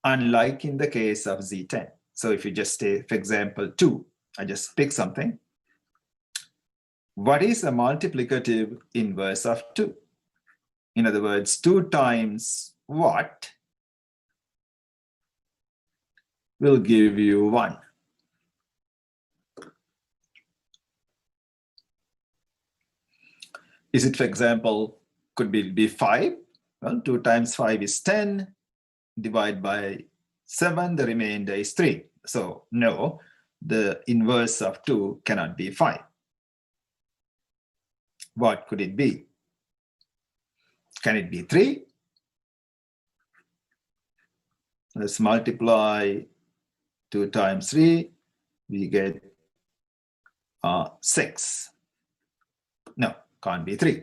unlike in the case of Z10. So if you just take, for example, 2, I just pick something. What is the multiplicative inverse of 2? In other words, 2 times what will give you 1? Is it, for example, could be 5? Well, 2 times 5 is 10. Divide by 7, the remainder is 3. So no, the inverse of 2 cannot be 5. What could it be? Can it be 3? Let's multiply 2 times 3. We get 6. No, can't be 3.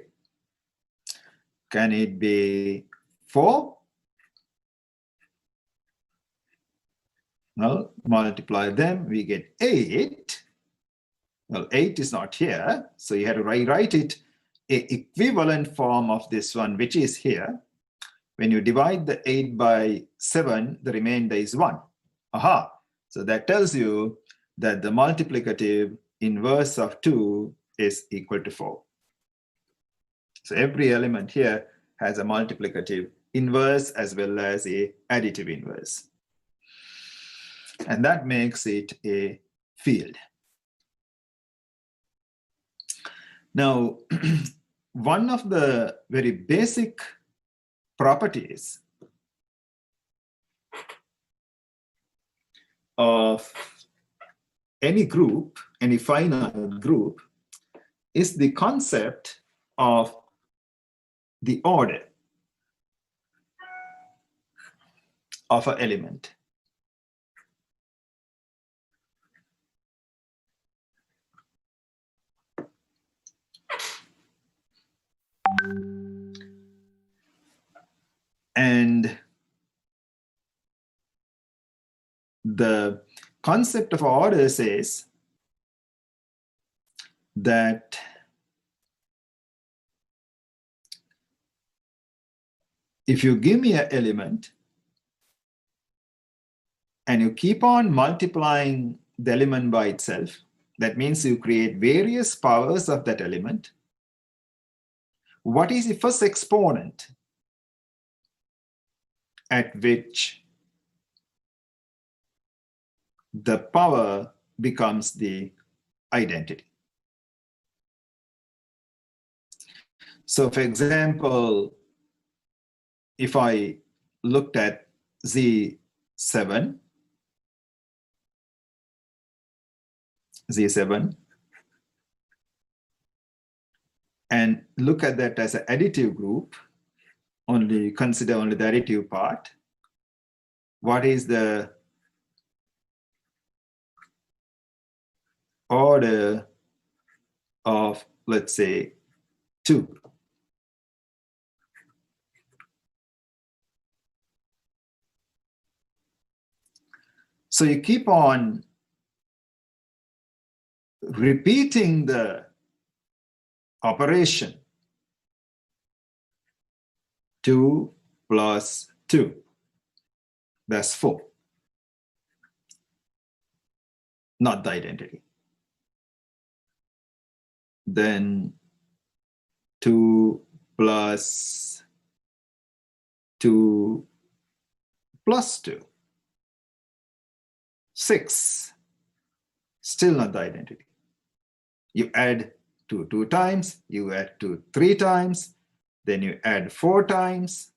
Can it be 4? Well, multiply them, we get 8. Well, 8 is not here, so you have to rewrite it an equivalent form of this one, which is here. When you divide the 8 by 7, the remainder is 1. Aha! So that tells you that the multiplicative inverse of 2 is equal to 4. So every element here has a multiplicative inverse as well as a additive inverse. And that makes it a field. Now, one of the very basic properties of any group, any finite group, is the concept of the order of an element. the concept of order says that if you give me an element and you keep on multiplying the element by itself, that means you create various powers of that element. What is the first exponent at which the power becomes the identity? So for example, if I looked at Z7, and look at that as an additive group, consider only the additive part, what is the order of, let's say, 2? So you keep on repeating the operation 2 plus 2, that's 4, not the identity. Then 2 plus 2 plus 2, 6, still not the identity. You add 2 2 times, you add 2 3 times, then you add 4 times.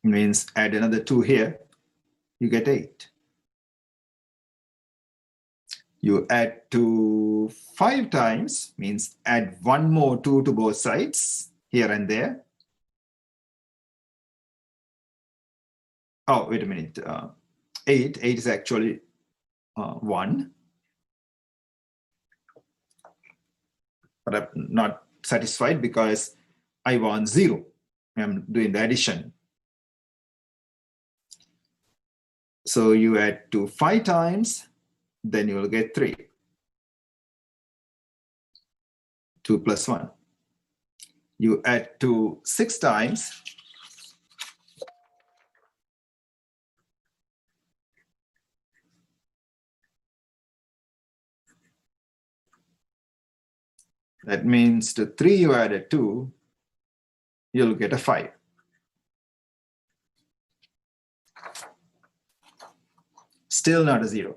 Means add another 2 here, you get 8. You add 2 5 times, means add 1 more 2 to both sides, here and there. Oh, wait a minute. 8 is actually 1. But I'm not satisfied because I want 0. I'm doing the addition. So you add 2 5 times, then you will get 3. 2 plus 1. You add 2 6 times. That means to 3 you add a 2, you'll get a 5. Still not a 0.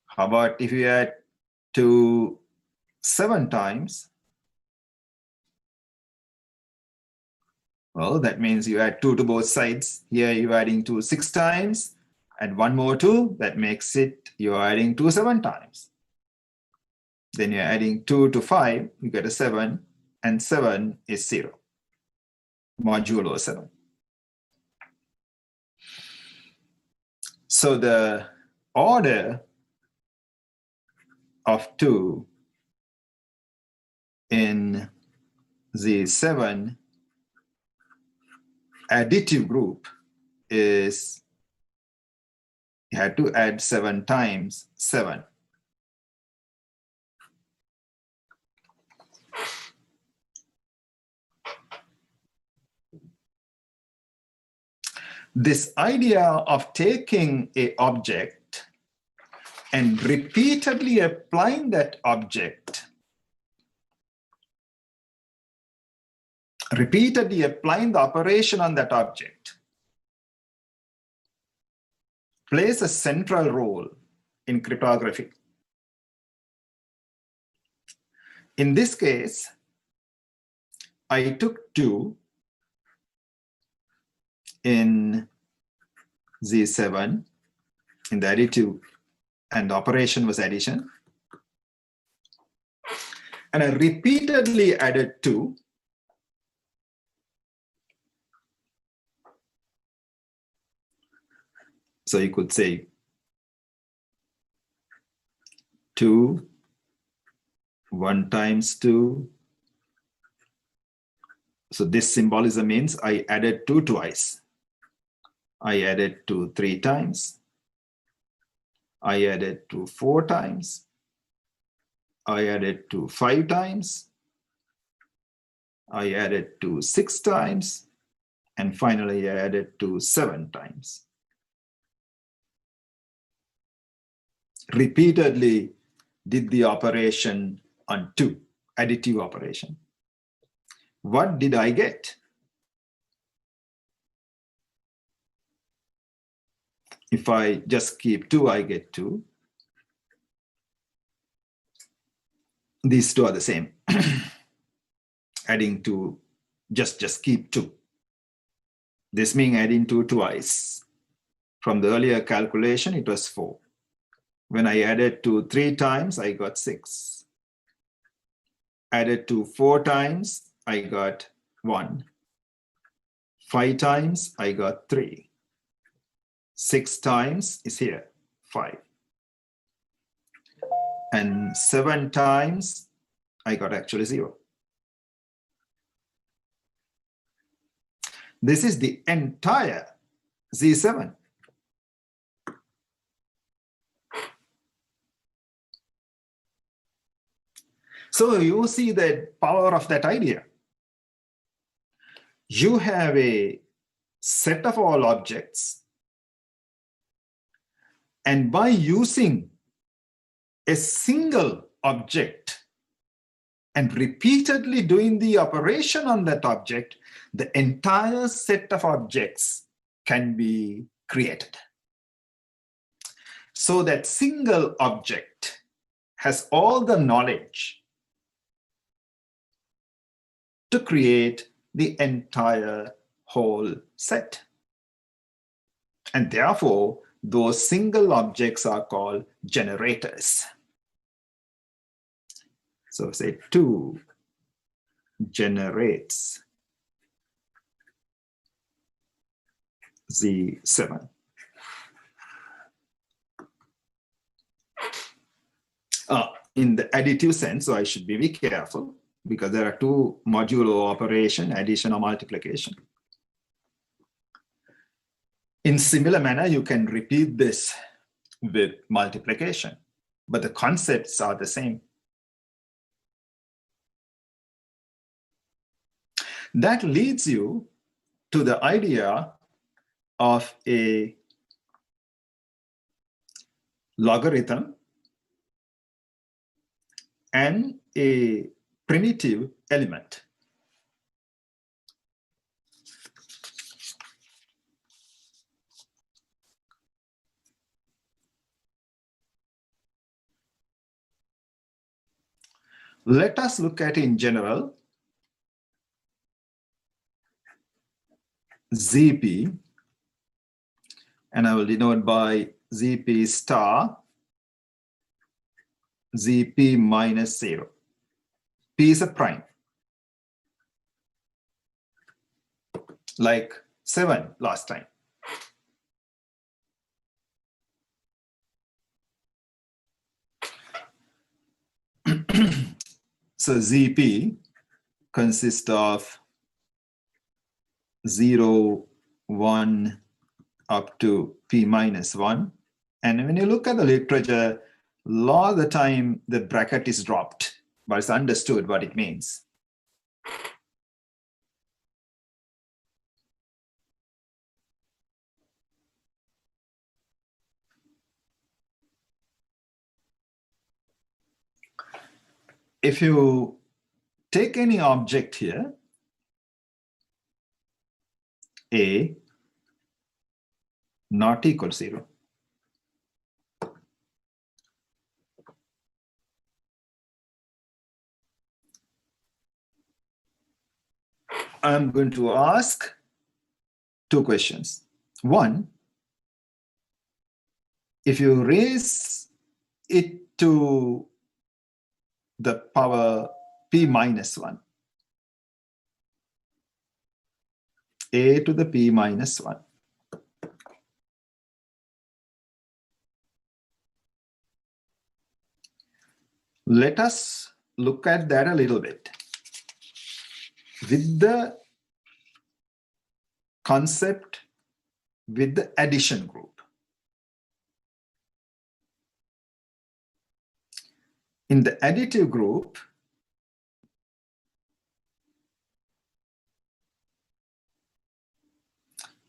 How about if you add 2 7 times? Well, that means you add 2 to both sides. Here you're adding 2 6 times, and 1 more 2, that makes it you're adding 2 7 times. Then you're adding 2 to 5, you get a 7, and 7 is 0. Modulo 7. So the order of 2 in the 7 additive group is you had to add 7 times 7. This idea of taking an object and repeatedly applying that object, repeatedly applying the operation on that object, plays a central role in cryptography. In this case, I took 2 in Z7 in the additive, and the operation was addition. And I repeatedly added 2. So you could say 2, 1 times 2, So this symbolism means I added 2 twice. I added 2 3 times. I added 2 4 times. I added 2 5 times. I added 2 6 times. And finally, I added 2 7 times. Repeatedly did the operation on 2, additive operation. What did I get? If I just keep 2, I get 2. These two are the same. Adding 2, just keep 2. This means adding 2 twice. From the earlier calculation, it was 4. When I added 2 3 times, I got 6. Added 2 4 times, I got 1. 5 times, I got 3. 6 times is here, 5. And 7 times, I got actually 0. This is the entire Z7. So you see the power of that idea. You have a set of all objects, and by using a single object and repeatedly doing the operation on that object, the entire set of objects can be created. So that single object has all the knowledge to create the entire whole set. And therefore, those single objects are called generators. So say 2 generates Z7. In the additive sense, so I should be careful because there are 2 modulo operation, addition or multiplication. In similar manner, you can repeat this with multiplication, but the concepts are the same. That leads you to the idea of a logarithm and a primitive element. Let us look at in general ZP, and I will denote by ZP star, ZP minus 0. P is a prime, like 7 last time. So ZP consists of 0, 1 up to P minus 1. And when you look at the literature, a lot of the time the bracket is dropped, but it's understood what it means. If you take any object here, A not equal to 0. I'm going to ask 2 questions. One, if you raise it to the power P minus 1, A to the P minus 1. Let us look at that a little bit. with the concept with the addition group. In the additive group,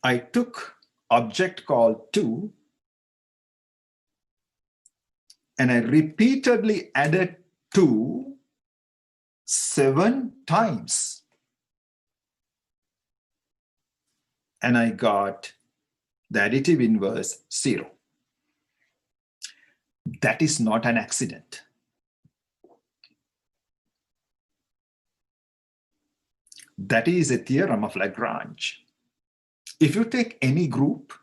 I took object called 2 and I repeatedly added 2 7 times. And I got the additive inverse 0. That is not an accident. That is a theorem of Lagrange. If you take any group,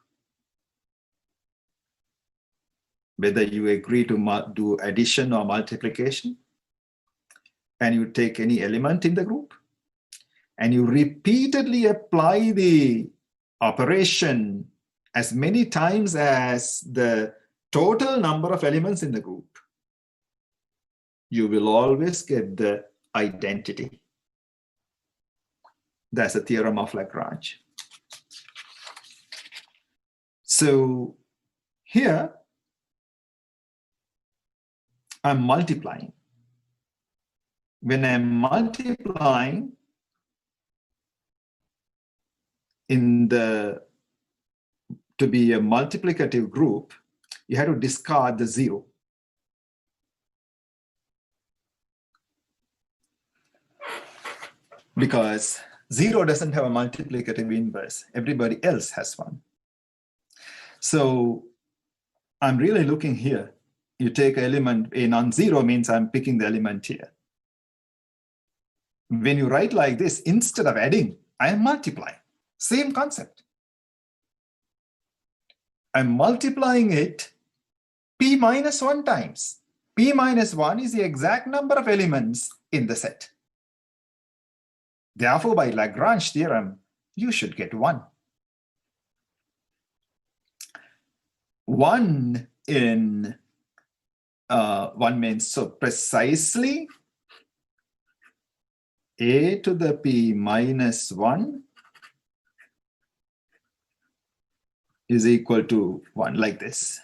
whether you agree to do addition or multiplication, and you take any element in the group, and you repeatedly apply the operation as many times as the total number of elements in the group, you will always get the identity. That's a theorem of Lagrange. So here, I'm multiplying. When I'm multiplying to be a multiplicative group, you have to discard the 0. Because 0 doesn't have a multiplicative inverse. Everybody else has one. So I'm really looking here. You take element, a non-zero means I'm picking the element here. When you write like this, instead of adding, I am multiplying. Same concept. I'm multiplying it p minus 1 times. P minus 1 is the exact number of elements in the set. Therefore, by Lagrange theorem, you should get 1. 1 in 1 means, so precisely a to the p minus 1 is equal to 1, like this,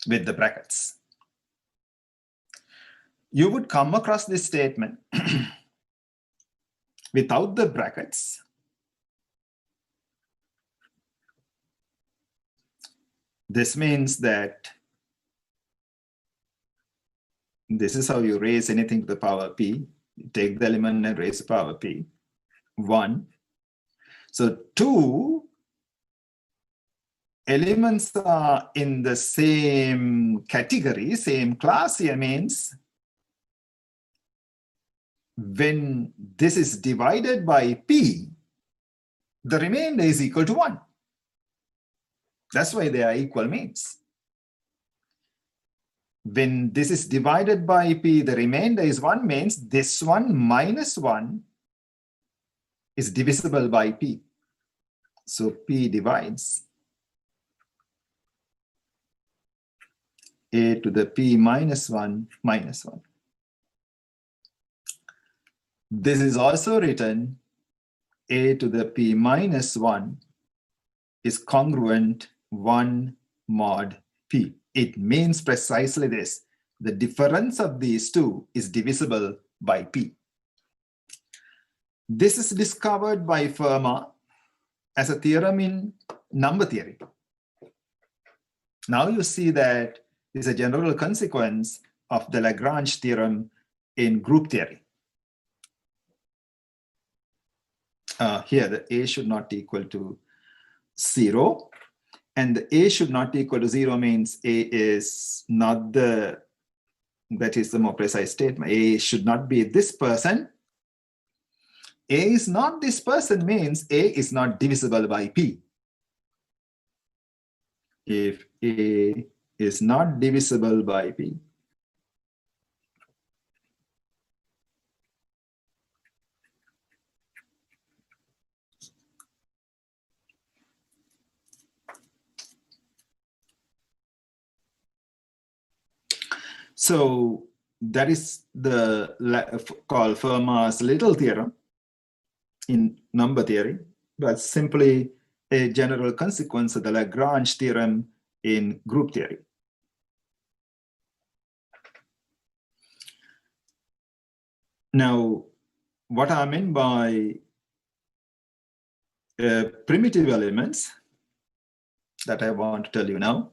with the brackets. You would come across this statement without the brackets. This means that this is how you raise anything to the power p. You take the element and raise the power p. 1. So 2 elements are in the same category, same class here means when this is divided by p, the remainder is equal to 1. That's why they are equal means. When this is divided by p, the remainder is 1 means this one minus 1 is divisible by p. So p divides a to the p minus 1 minus 1. This is also written a to the p minus 1 is congruent 1 mod p. It means precisely this. The difference of these two is divisible by p. This is discovered by Fermat as a theorem in number theory. Now you see that is a general consequence of the Lagrange theorem in group theory. Here, the a should not equal to 0. And the a should not equal to 0 means a is not the, that is the more precise statement. A should not be this person. A is not this person means a is not divisible by p. If a is not divisible by p, so that is called Fermat's little theorem in number theory, but simply a general consequence of the Lagrange theorem in group theory. Now, what I mean by primitive elements that I want to tell you now.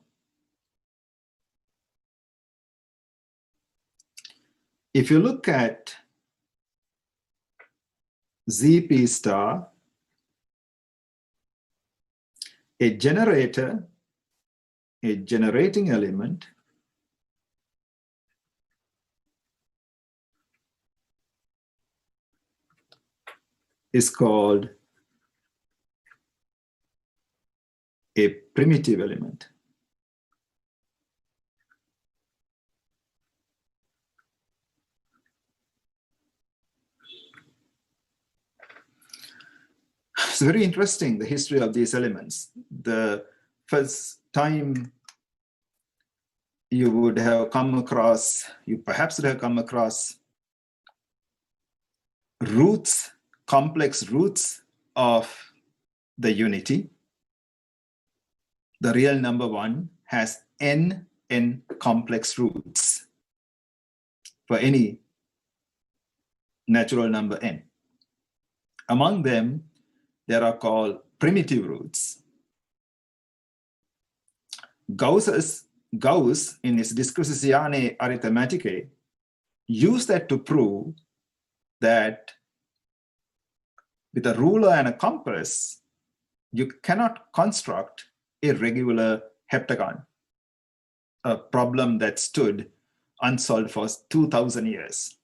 If you look at ZP star, a generator, a generating element, is called a primitive element. It's very interesting, the history of these elements. The first time you would have come across, you perhaps would have come across roots, complex roots of the unity. The real number 1 has n complex roots for any natural number n. Among them, there are called primitive roots. Gauss, in his Disquisizione Arithmeticae, used that to prove that with a ruler and a compass, you cannot construct a regular heptagon, a problem that stood unsolved for 2,000 years.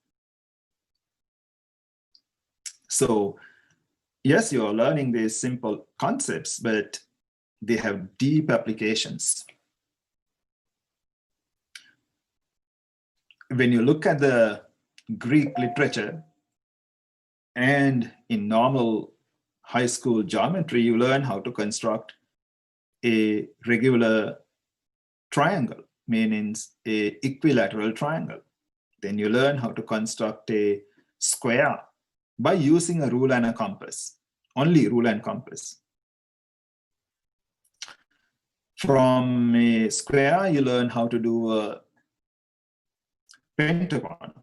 So, yes, you are learning these simple concepts, but they have deep applications. When you look at the Greek literature and in normal high school geometry, you learn how to construct a regular triangle, meaning an equilateral triangle. Then you learn how to construct a square by using a rule and a compass, only rule and compass. From a square, you learn how to do a pentagon.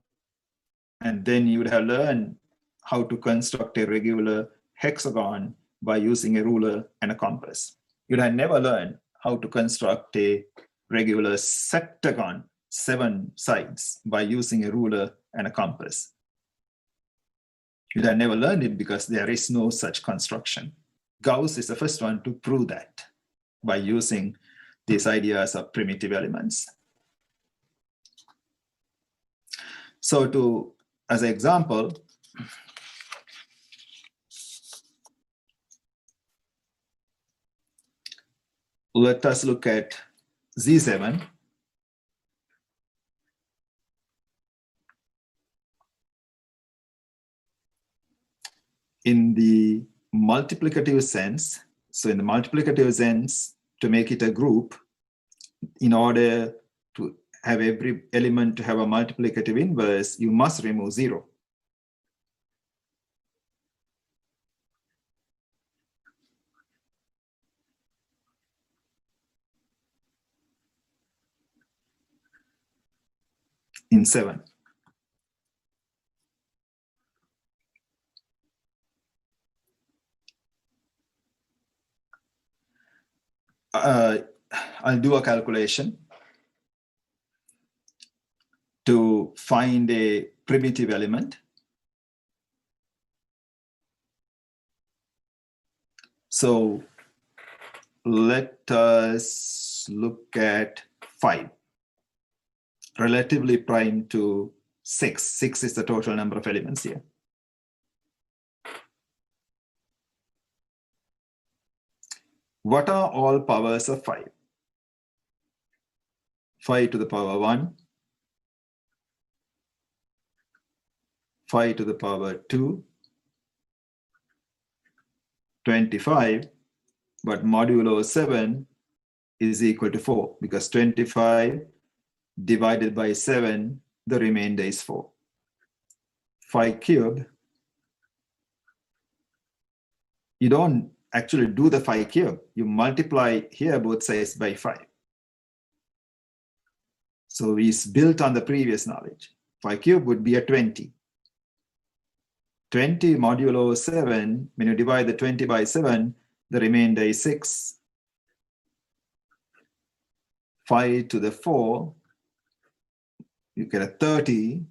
And then you would have learned how to construct a regular hexagon by using a ruler and a compass. You'd have never learned how to construct a regular septagon, 7 sides, by using a ruler and a compass. You'd have never learned it because there is no such construction. Gauss is the first one to prove that by using these ideas of primitive elements. So as an example, let us look at Z7. In the multiplicative sense, so in the multiplicative sense, to make it a group, in order to have every element to have a multiplicative inverse, you must remove 0. In 7. I'll do a calculation to find a primitive element. So let us look at 5, relatively prime to 6. 6 is the total number of elements here. What are all powers of 5? 5 to the power 1, 5 to the power 2, 25, but modulo 7 is equal to 4 because 25 divided by 7 the remainder is 4. 5 cubed, you don't actually do the 5 cubed. You multiply here both sides by 5. So it's built on the previous knowledge. 5 cubed would be a 20. 20 modulo 7, when you divide the 20 by 7, the remainder is 6. 5 to the 4, you get a 30.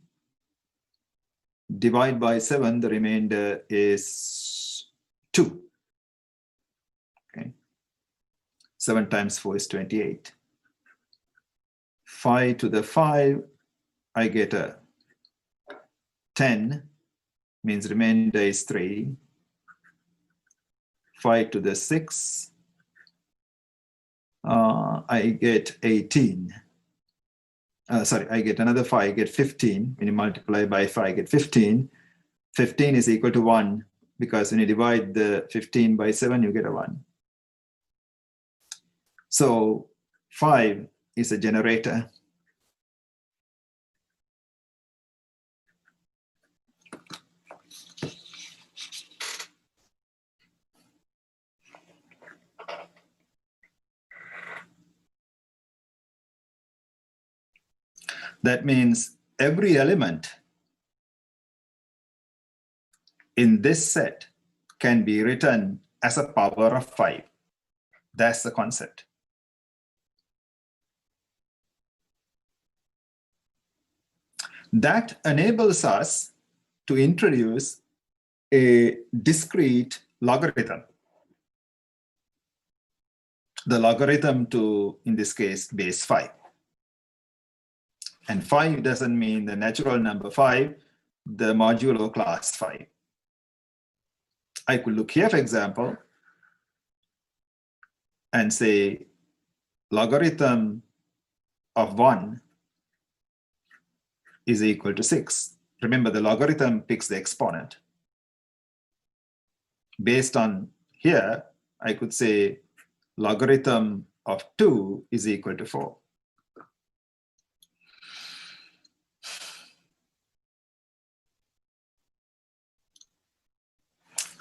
Divide by 7, the remainder is 2. Okay. 7 times 4 is 28. 5 to the 5, I get a 10, means remainder is 3. 5 to the 6, I get 18. Sorry, I get another 5, I get 15. When you multiply by 5, I get 15. 15 is equal to 1, because when you divide the 15 by 7, you get a 1. So 5 is a generator. That means every element in this set can be written as a power of 5. That's the concept. That enables us to introduce a discrete logarithm. The logarithm to, in this case, base 5. And 5 doesn't mean the natural number 5, the modulo class 5. I could look here, for example, and say logarithm of 1 is equal to 6. Remember, the logarithm picks the exponent. Based on here, I could say logarithm of 2 is equal to 4.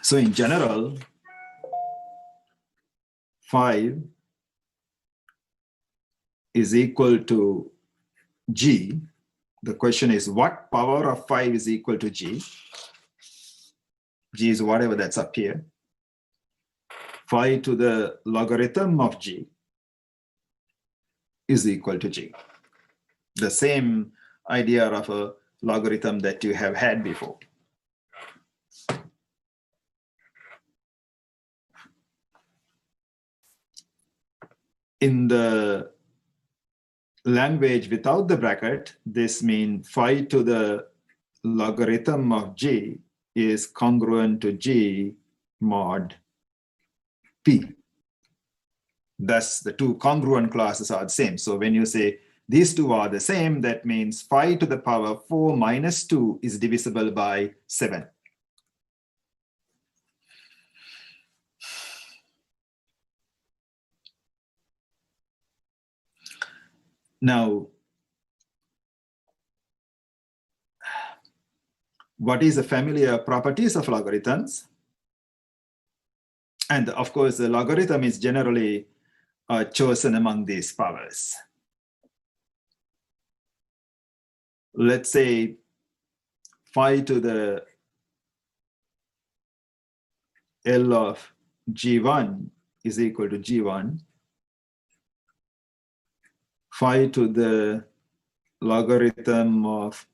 So in general, 5 is equal to G. The question is, what power of 5 is equal to G? G is whatever that's up here. 5 to the logarithm of G is equal to G. The same idea of a logarithm that you have had before. In the language without the bracket, this means 5 to the logarithm of G is congruent to G mod P. Thus, the two congruent classes are the same. So when you say these two are the same, that means 5 to the power 4 minus 2 is divisible by 7. Now, what is the familiar properties of logarithms? And of course, the logarithm is generally chosen among these powers. Let's say 5 to the L of G1 is equal to G1. 5 to the logarithm of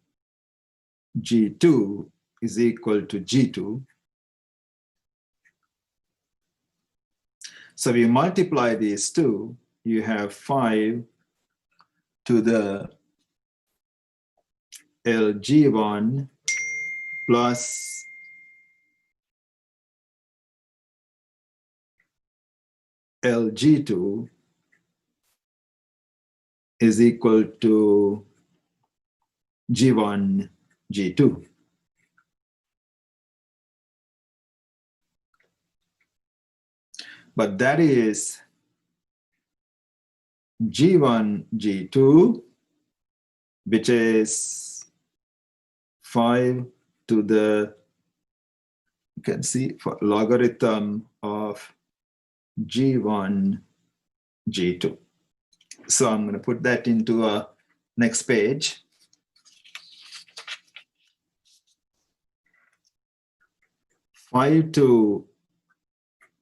G2 is equal to G2. So we multiply these two, you have 5 to the LG1 plus LG2 is equal to G1, G2. But that is G1, G2, which is 5 to the, you can see, for logarithm of G1, G2. So I'm going to put that into a next page. Five to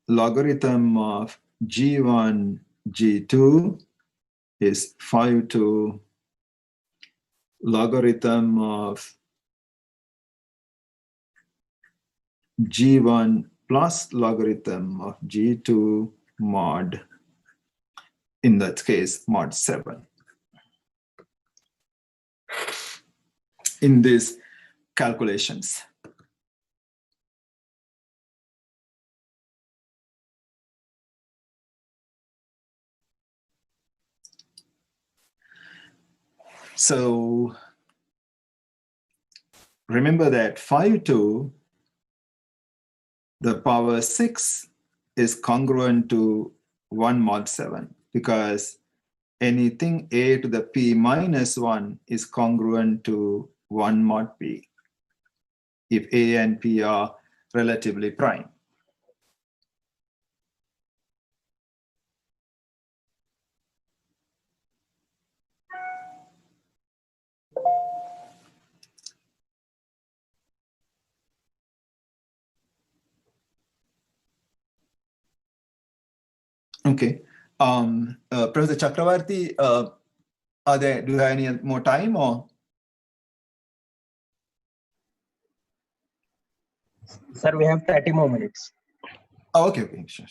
logarithm of G1, G2 is 5 to logarithm of G1 plus logarithm of G2 mod, in that case, mod 7. In these calculations. So remember that 5 to the power 6 is congruent to 1 mod 7, because anything a to the p minus 1 is congruent to 1 mod p, if a and p are relatively prime. Okay. Professor Chakravarti, do you have any more time, or? Sir, we have 30 more minutes. Oh, okay, sure.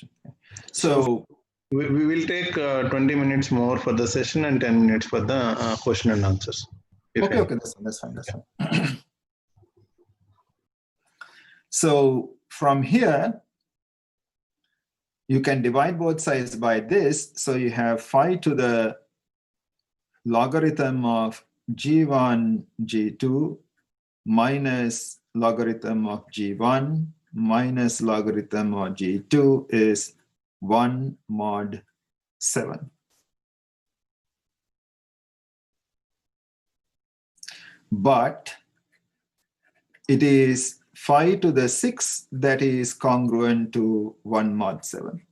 So we will take 20 minutes more for the session and 10 minutes for the question and answers. Okay, that's fine. So from here, you can divide both sides by this. So you have 5 to the logarithm of G1, G2 minus logarithm of G1 minus logarithm of G2 is 1 mod 7. But it is 5 to the 6 that is congruent to 1 mod 7.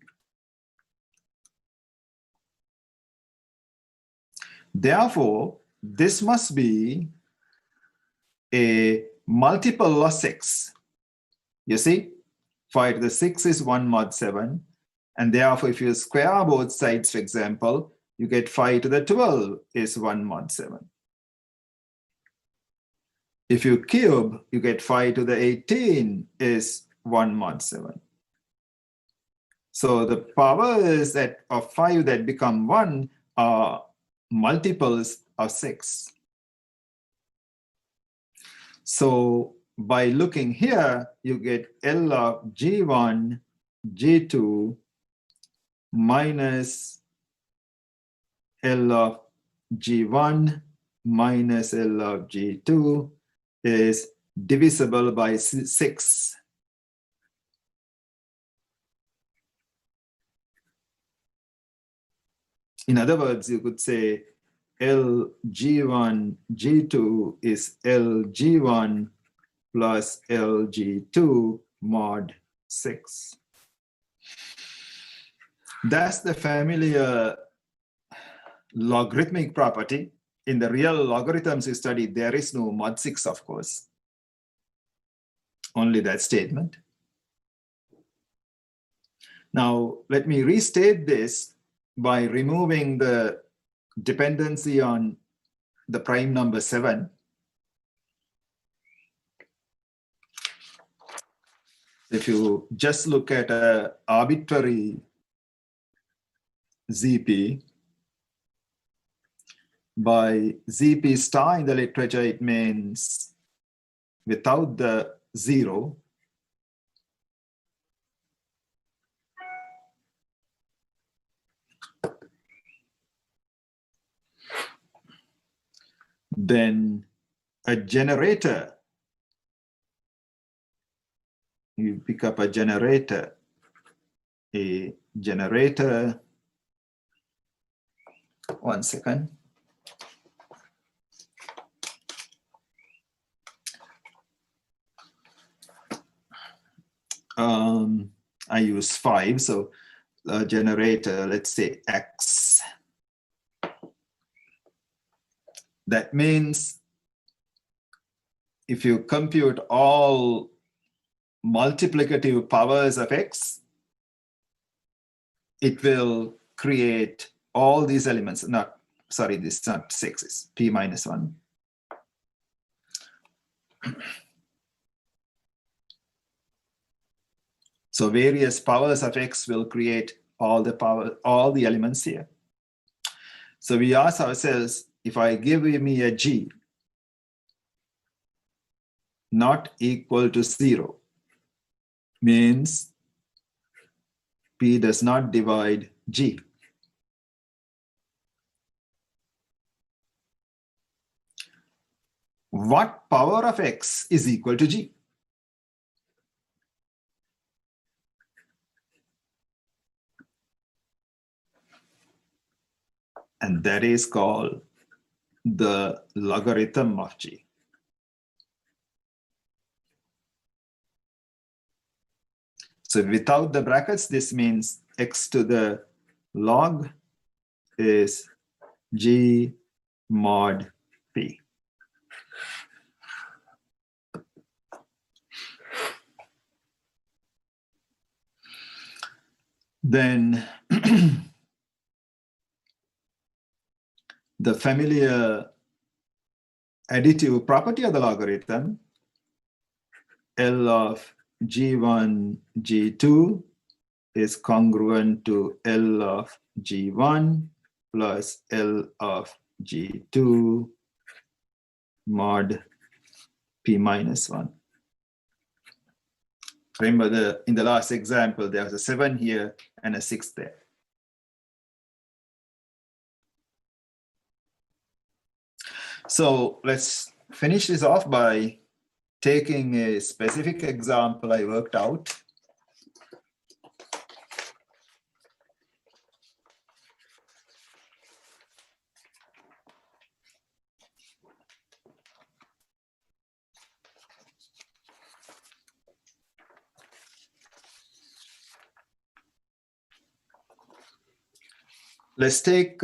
Therefore, this must be a multiple of 6. You see, 5 to the 6 is 1 mod 7. And therefore, if you square both sides, for example, you get 5 to the 12 is 1 mod 7. If you cube, you get 5 to the 18 is 1 mod 7. So the powers of 5 that become 1 are multiples of 6. So by looking here, you get L of G1, G2 minus L of G1 minus L of G2 is divisible by 6. In other words, you could say LG1, G2 is LG1 plus LG2 mod 6. That's the familiar logarithmic property. In the real logarithms you study, there is no mod 6, of course. Only that statement. Now, let me restate this by removing the dependency on the prime number 7. If you just look at an arbitrary ZP, by ZP star in the literature, it means without the 0. Then a generator, you pick up a generator, one second. I use 5, so generate, let's say, x. That means if you compute all multiplicative powers of x, it will create all these elements. Sorry, this is not 6, it's p minus 1. So various powers of x will create all the elements here. So we ask ourselves, if I give me a g not equal to 0, means p does not divide g. What power of x is equal to g? And that is called the logarithm of g. So without the brackets, this means x to the log is g mod p. Then the familiar additive property of the logarithm, L of g1, g2 is congruent to L of g1 plus L of g2 mod p minus 1. Remember, in the last example, there was a 7 here and a 6 there. So let's finish this off by taking a specific example I worked out. Let's take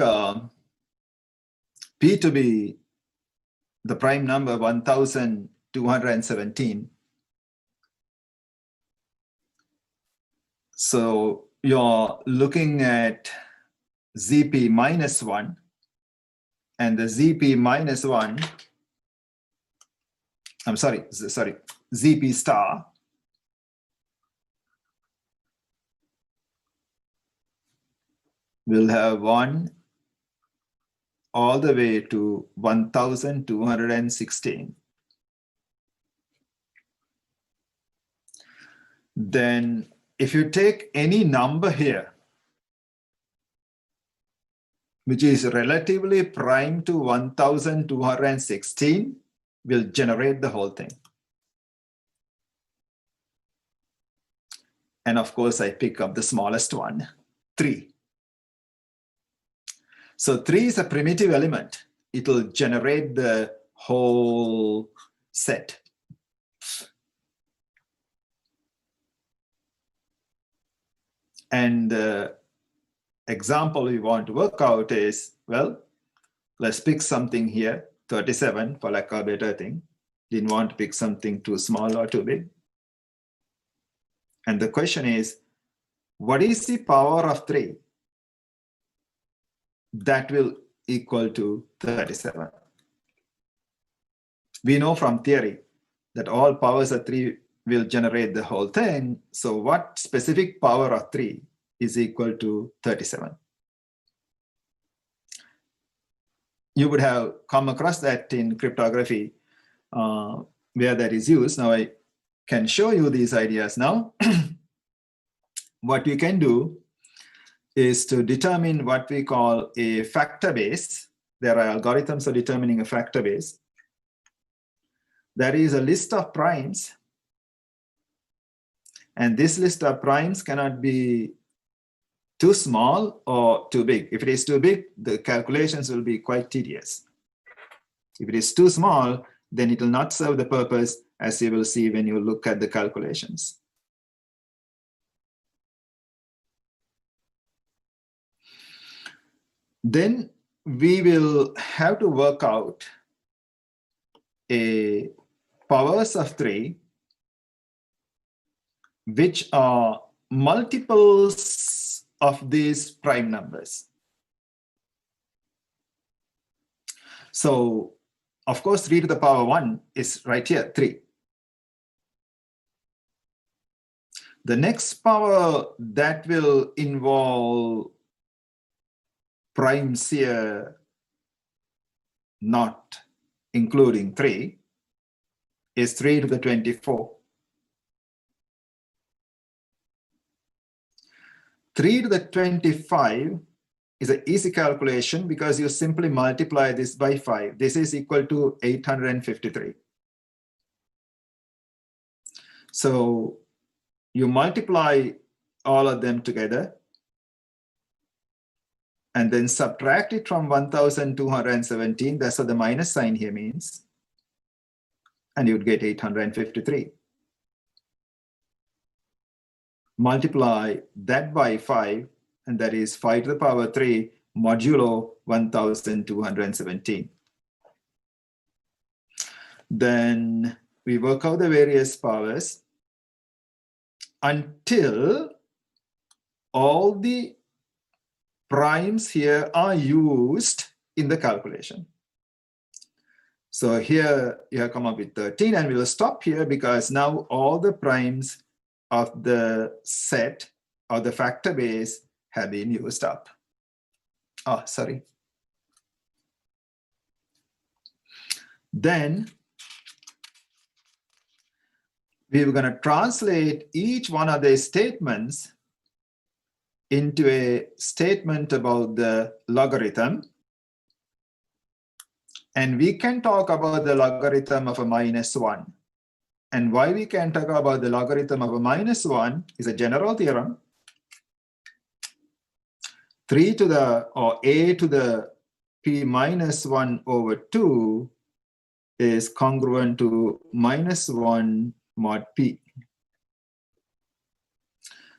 p to be the prime number 1217. So you're looking at zp minus 1, and the zp minus 1, zp star will have 1 all the way to 1216. Then if you take any number here, which is relatively prime to 1216, will generate the whole thing. And of course, I pick up the smallest one, 3. So 3 is a primitive element. It will generate the whole set. And the example we want to work out is, well, let's pick something here, 37 for lack of a better thing. Didn't want to pick something too small or too big. And the question is, what is the power of 3 that will equal to 37? We know from theory that all powers of 3 will generate the whole thing. So what specific power of 3 is equal to 37? You would have come across that in cryptography where that is used. Now I can show you these ideas now. What we can do is to determine what we call a factor base. There are algorithms for determining a factor base. That is a list of primes. And this list of primes cannot be too small or too big. If it is too big, the calculations will be quite tedious. If it is too small, then it will not serve the purpose, as you will see when you look at the calculations. Then we will have to work out a powers of 3 which are multiples of these prime numbers. So, of course, 3 to the power 1 is right here, 3. The next power that will involve primes here, not including 3, is 3 to the 24. 3 to the 25 is an easy calculation because you simply multiply this by 5. This is equal to 853. So you multiply all of them together and then subtract it from 1217. That's what the minus sign here means. And you would get 853. Multiply that by 5, and that is 5 to the power 3 modulo 1217. Then we work out the various powers until all the primes here are used in the calculation. So here you have come up with 13, and we will stop here because now all the primes of the set or the factor base have been used up. Oh, sorry. Then we were going to translate each one of these statements into a statement about the logarithm. And we can talk about the logarithm of a -1. And why we can talk about the logarithm of a -1 is a general theorem. 3 to the, or a to the p minus 1 over 2 is congruent to -1 mod p.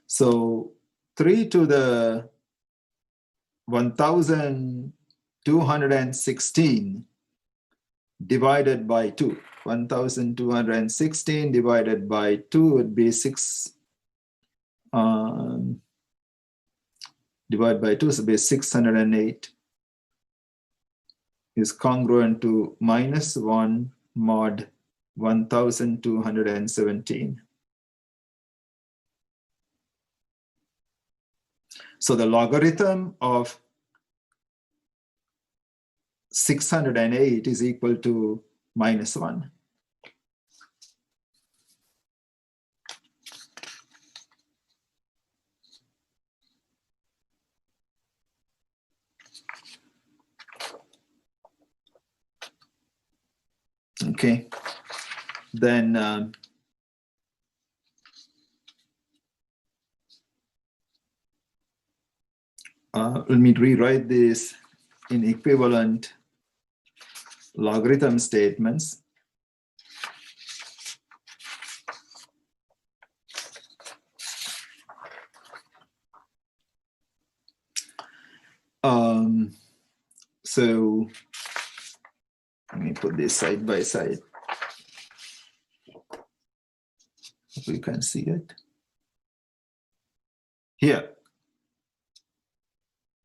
So 3 to the 1216 divided by 2. 1216 divided by 2 would be 6. Divided by 2 would be 608. Is congruent to -1 mod 1217. So the logarithm of 608 is equal to -1. Okay, then let me rewrite this in equivalent logarithm statements. So let me put this side by side. Hope you can see it. Here,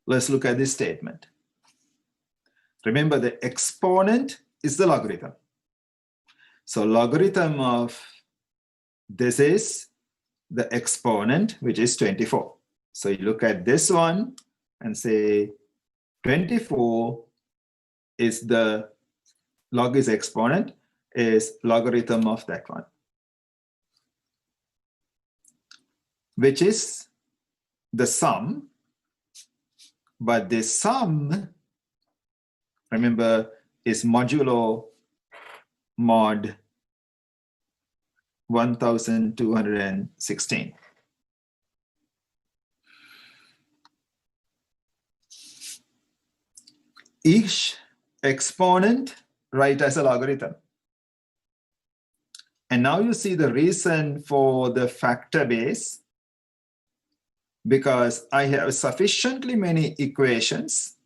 let's look at this statement. Remember, the exponent is the logarithm. So logarithm of this is the exponent, which is 24. So you look at this one and say 24 is the log is exponent, is logarithm of that one, which is the sum. But the sum, remember, is modulo mod 1216. Each exponent write as a logarithm. And now you see the reason for the factor base, because I have sufficiently many equations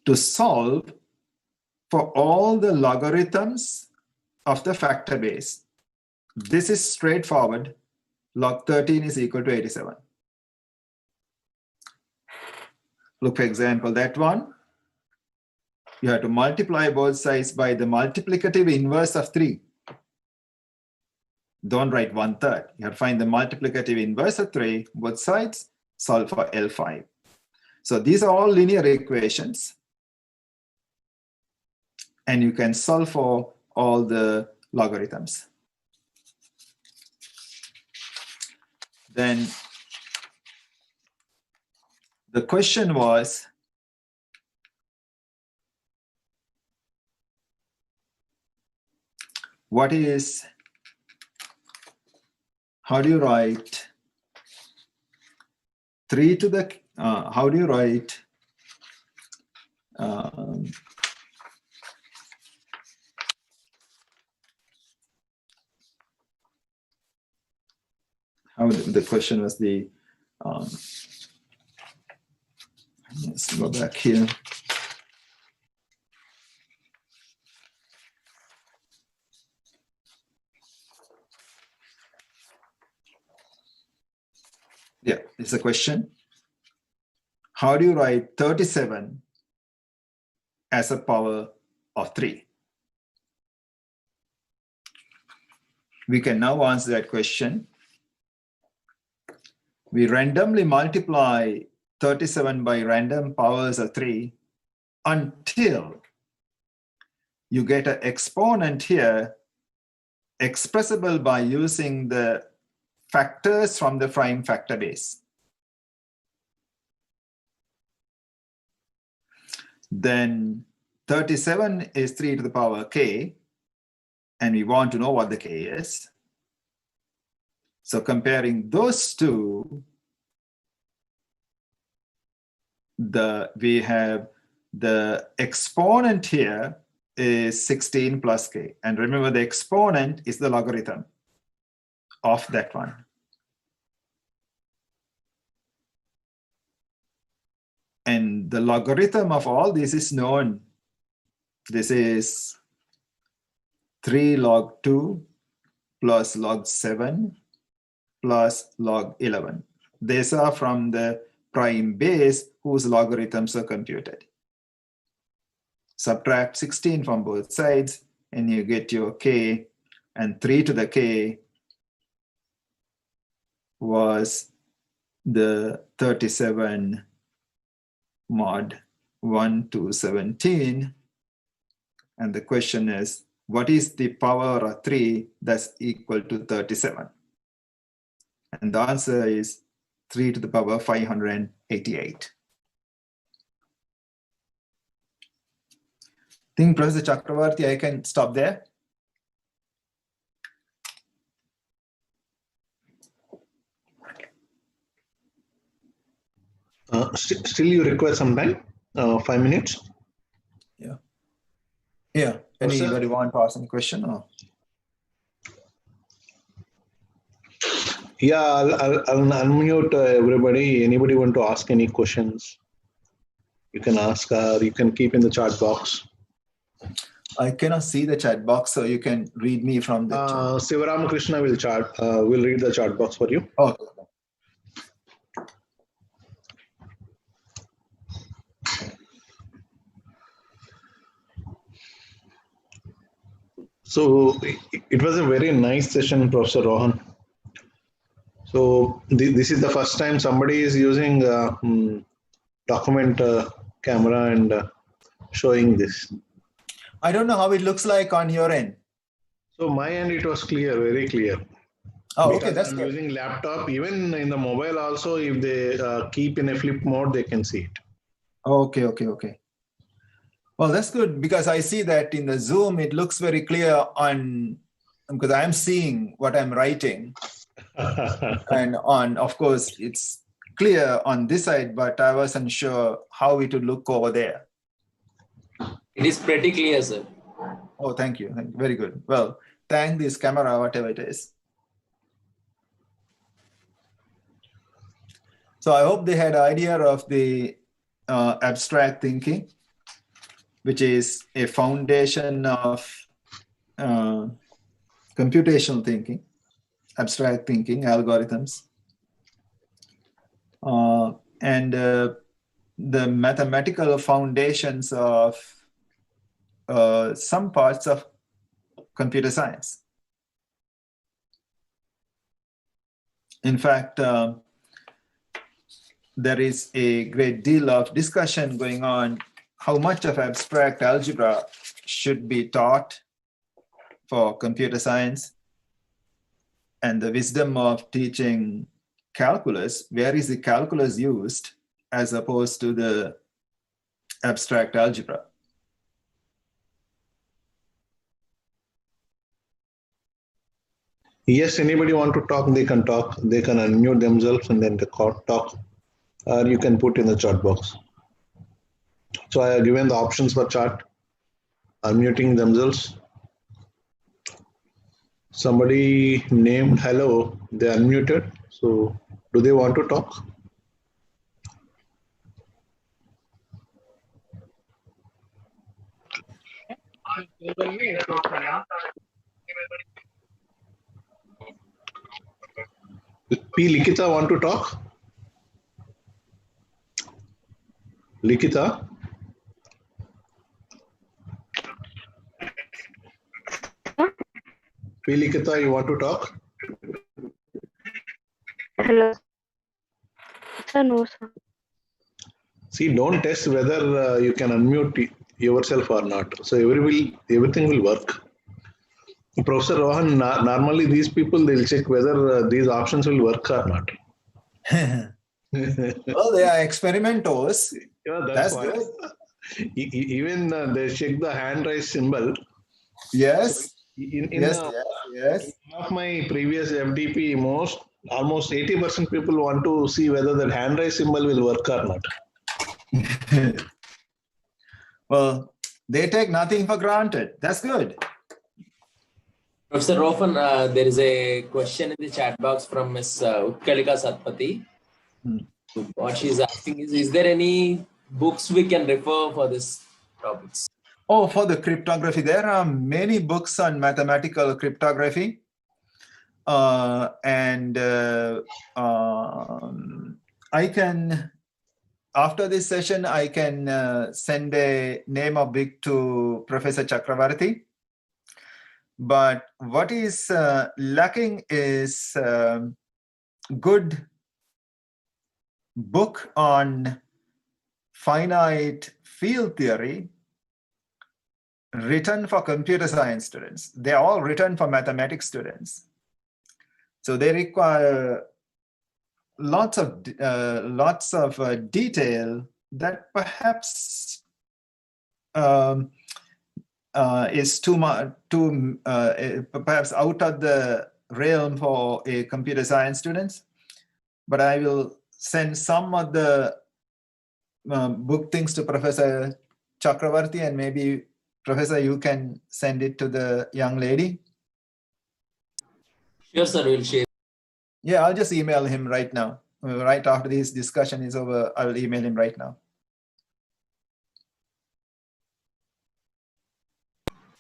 to solve for all the logarithms of the factor base. This is straightforward. Log 13 is equal to 87. Look, for example, that one. You have to multiply both sides by the multiplicative inverse of 3. Don't write 1/3. You have to find the multiplicative inverse of 3, both sides, solve for L5. So these are all linear equations. And you can solve for all the logarithms. Then the question was, how do you write 3 to the, how do you write how the question was the, let's go back here. Yeah, it's a question. How do you write 37 as a power of 3? We can now answer that question. We randomly multiply 37 by random powers of 3 until you get an exponent here expressible by using the factors from the prime factor base. Then 37 is 3 to the power k, and we want to know what the k is. So comparing those two, we have the exponent here is 16 plus k. And remember, the exponent is the logarithm of that one. And the logarithm of all this is known. This is 3 log 2 plus log 7 plus log 11. These are from the prime base whose logarithms are computed. Subtract 16 from both sides and you get your k, and 3 to the k was the 37 mod 1 to 17. And the question is, what is the power of 3 that's equal to 37? And the answer is 3 to the power 588. I think, Professor Chakravarti, I can stop there. Still you require some time, 5 minutes? Yeah. Yeah. Anybody want to ask any question? Or? Yeah, I'll unmute everybody. Anybody want to ask any questions? You can ask, or you can keep in the chat box. I cannot see the chat box, so you can read me from the chat. Sivaramakrishna will read the chat box for you. Okay. So it was a very nice session, Professor Rohan. So this is the first time somebody is using document camera and showing this. I don't know how it looks like on your end. So my end, it was clear, very clear. Oh, Because okay, that's I'm good. using laptop. Even in the mobile also, if they keep in a flip mode, they can see it. Okay. Well, that's good, because I see that in the Zoom, it looks very clear on, because I'm seeing what I'm writing. And on, of course, it's clear on this side, but I wasn't sure how it would look over there. It is pretty clear, sir. Oh, thank you. Very good. Well, thank this camera, whatever it is. So I hope they had an idea of the abstract thinking. which is a foundation of computational thinking, abstract thinking, algorithms, and the mathematical foundations of some parts of computer science. In fact, there is a great deal of discussion going on how much of abstract algebra should be taught for computer science, and the wisdom of teaching calculus. Where is the calculus used as opposed to the abstract algebra? Yes, anybody want to talk, they can talk. They can unmute themselves and then talk. Or you can put in the chat box. So I have given the options for chat. Unmuting themselves. Somebody named hello, they unmuted. So do they want to talk? P. Likita want to talk? Likita? P. Likita, you want to talk? Hello. Sir, no, sir. See, don't test whether you can unmute yourself or not. So everything will work. Professor Rohan, normally these people, they'll check whether these options will work or not. Well, they are experimenters. Yeah, That's why. good. Even they check the hand raise symbol. Yes. In Yes. one of my previous FDP, almost 80% people want to see whether that hand raise symbol will work or not. Well, they take nothing for granted. That's good. Professor Rohan, there is a question in the chat box from Ms. Utkalika Satpathy. What she's asking is there any books we can refer for this topics? Oh, for the cryptography, there are many books on mathematical cryptography. I can, after this session, I can send a name of book to Professor Chakravarti. But what is lacking is good book on finite field theory written for computer science students. They are all written for mathematics students. So they require lots of detail that perhaps is perhaps out of the realm for a computer science students. But I will send some of the book things to Professor Chakravarti, and maybe Professor, you can send it to the young lady. Sure, sir, we'll share. Yeah, I'll just email him right now. Right after this discussion is over, I will email him right now.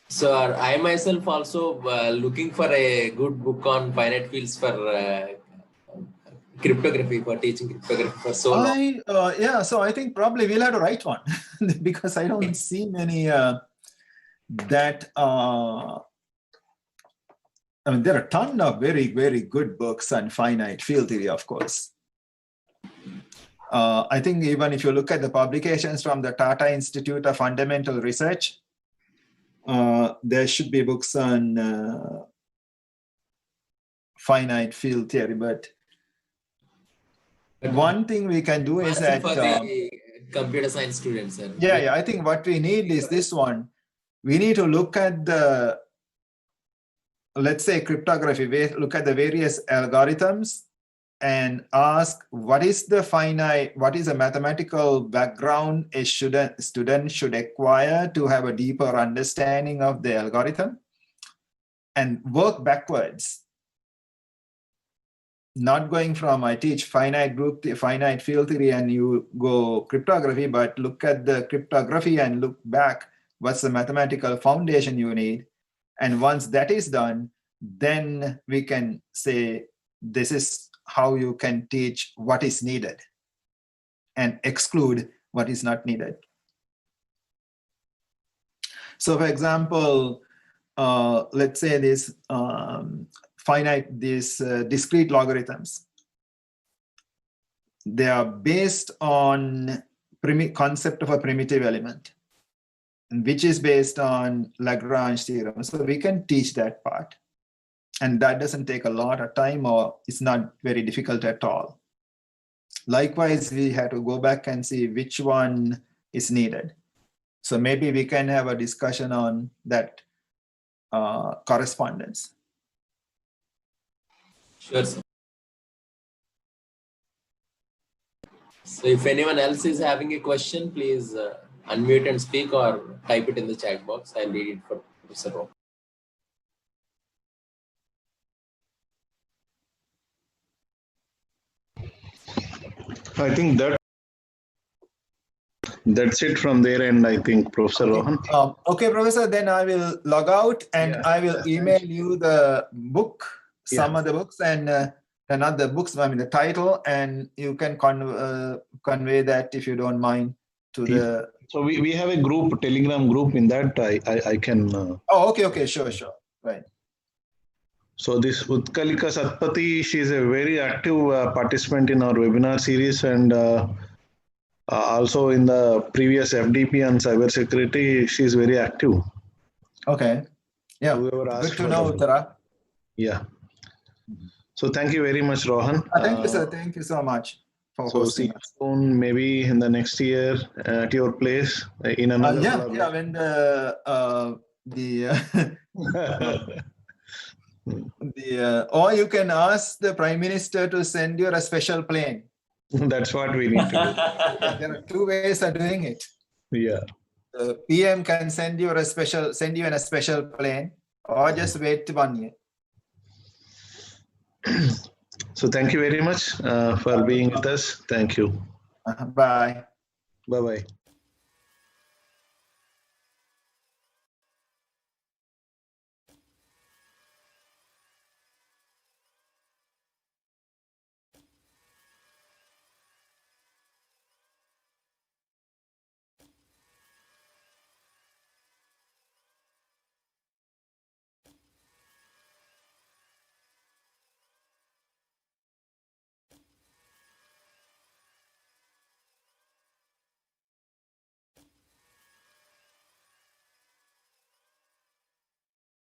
So I myself also looking for a good book on finite fields for cryptography, for teaching cryptography for so long. Yeah, so I think probably we'll have to write one because I don't see many that. I mean, there are a ton of very, very good books on finite field theory, of course. I think even if you look at the publications from the Tata Institute of Fundamental Research, there should be books on finite field theory. But one thing we can do is that for the computer science students. Sir. Yeah, I think what we need is this one. We need to look at the, let's say, cryptography. We look at the various algorithms and ask what is a mathematical background a student should acquire to have a deeper understanding of the algorithm, and work backwards. Not going from I teach finite field theory and you go cryptography, but look at the cryptography and look back what's the mathematical foundation you need. And once that is done, then we can say, this is how you can teach what is needed and exclude what is not needed. So for example, let's say this finite, these discrete logarithms. They are based on concept of a primitive element, which is based on Lagrange theorem. So we can teach that part. And that doesn't take a lot of time, or it's not very difficult at all. Likewise, we have to go back and see which one is needed. So maybe we can have a discussion on that correspondence. Sure, sir. So if anyone else is having a question, please unmute and speak or type it in the chat box. I'll read it for Professor Rohan. I think that's it from there, and I think Professor Rohan. Okay, Professor, then I will log out and I will email you the book, some of the books, and not the books, I mean the title, and you can convey that, if you don't mind, to the... So we have a group, Telegram group. In that I can... Oh, okay, sure, right. So this Utkalika Satpathy, she is a very active participant in our webinar series, and also in the previous FDP on cybersecurity, she is very active. Okay, yeah, good to know, Uttara. Yeah. So thank you very much, Rohan. Thank you, sir. Thank you so much for hosting us. Soon, maybe in the next year at your place in another. Yeah, when or you can ask the Prime Minister to send you a special plane. That's what we need to do. There are two ways of doing it. Yeah. The PM can send you in a special plane, or just wait 1 year. So thank you very much for being with us. Thank you. Bye. Bye-bye.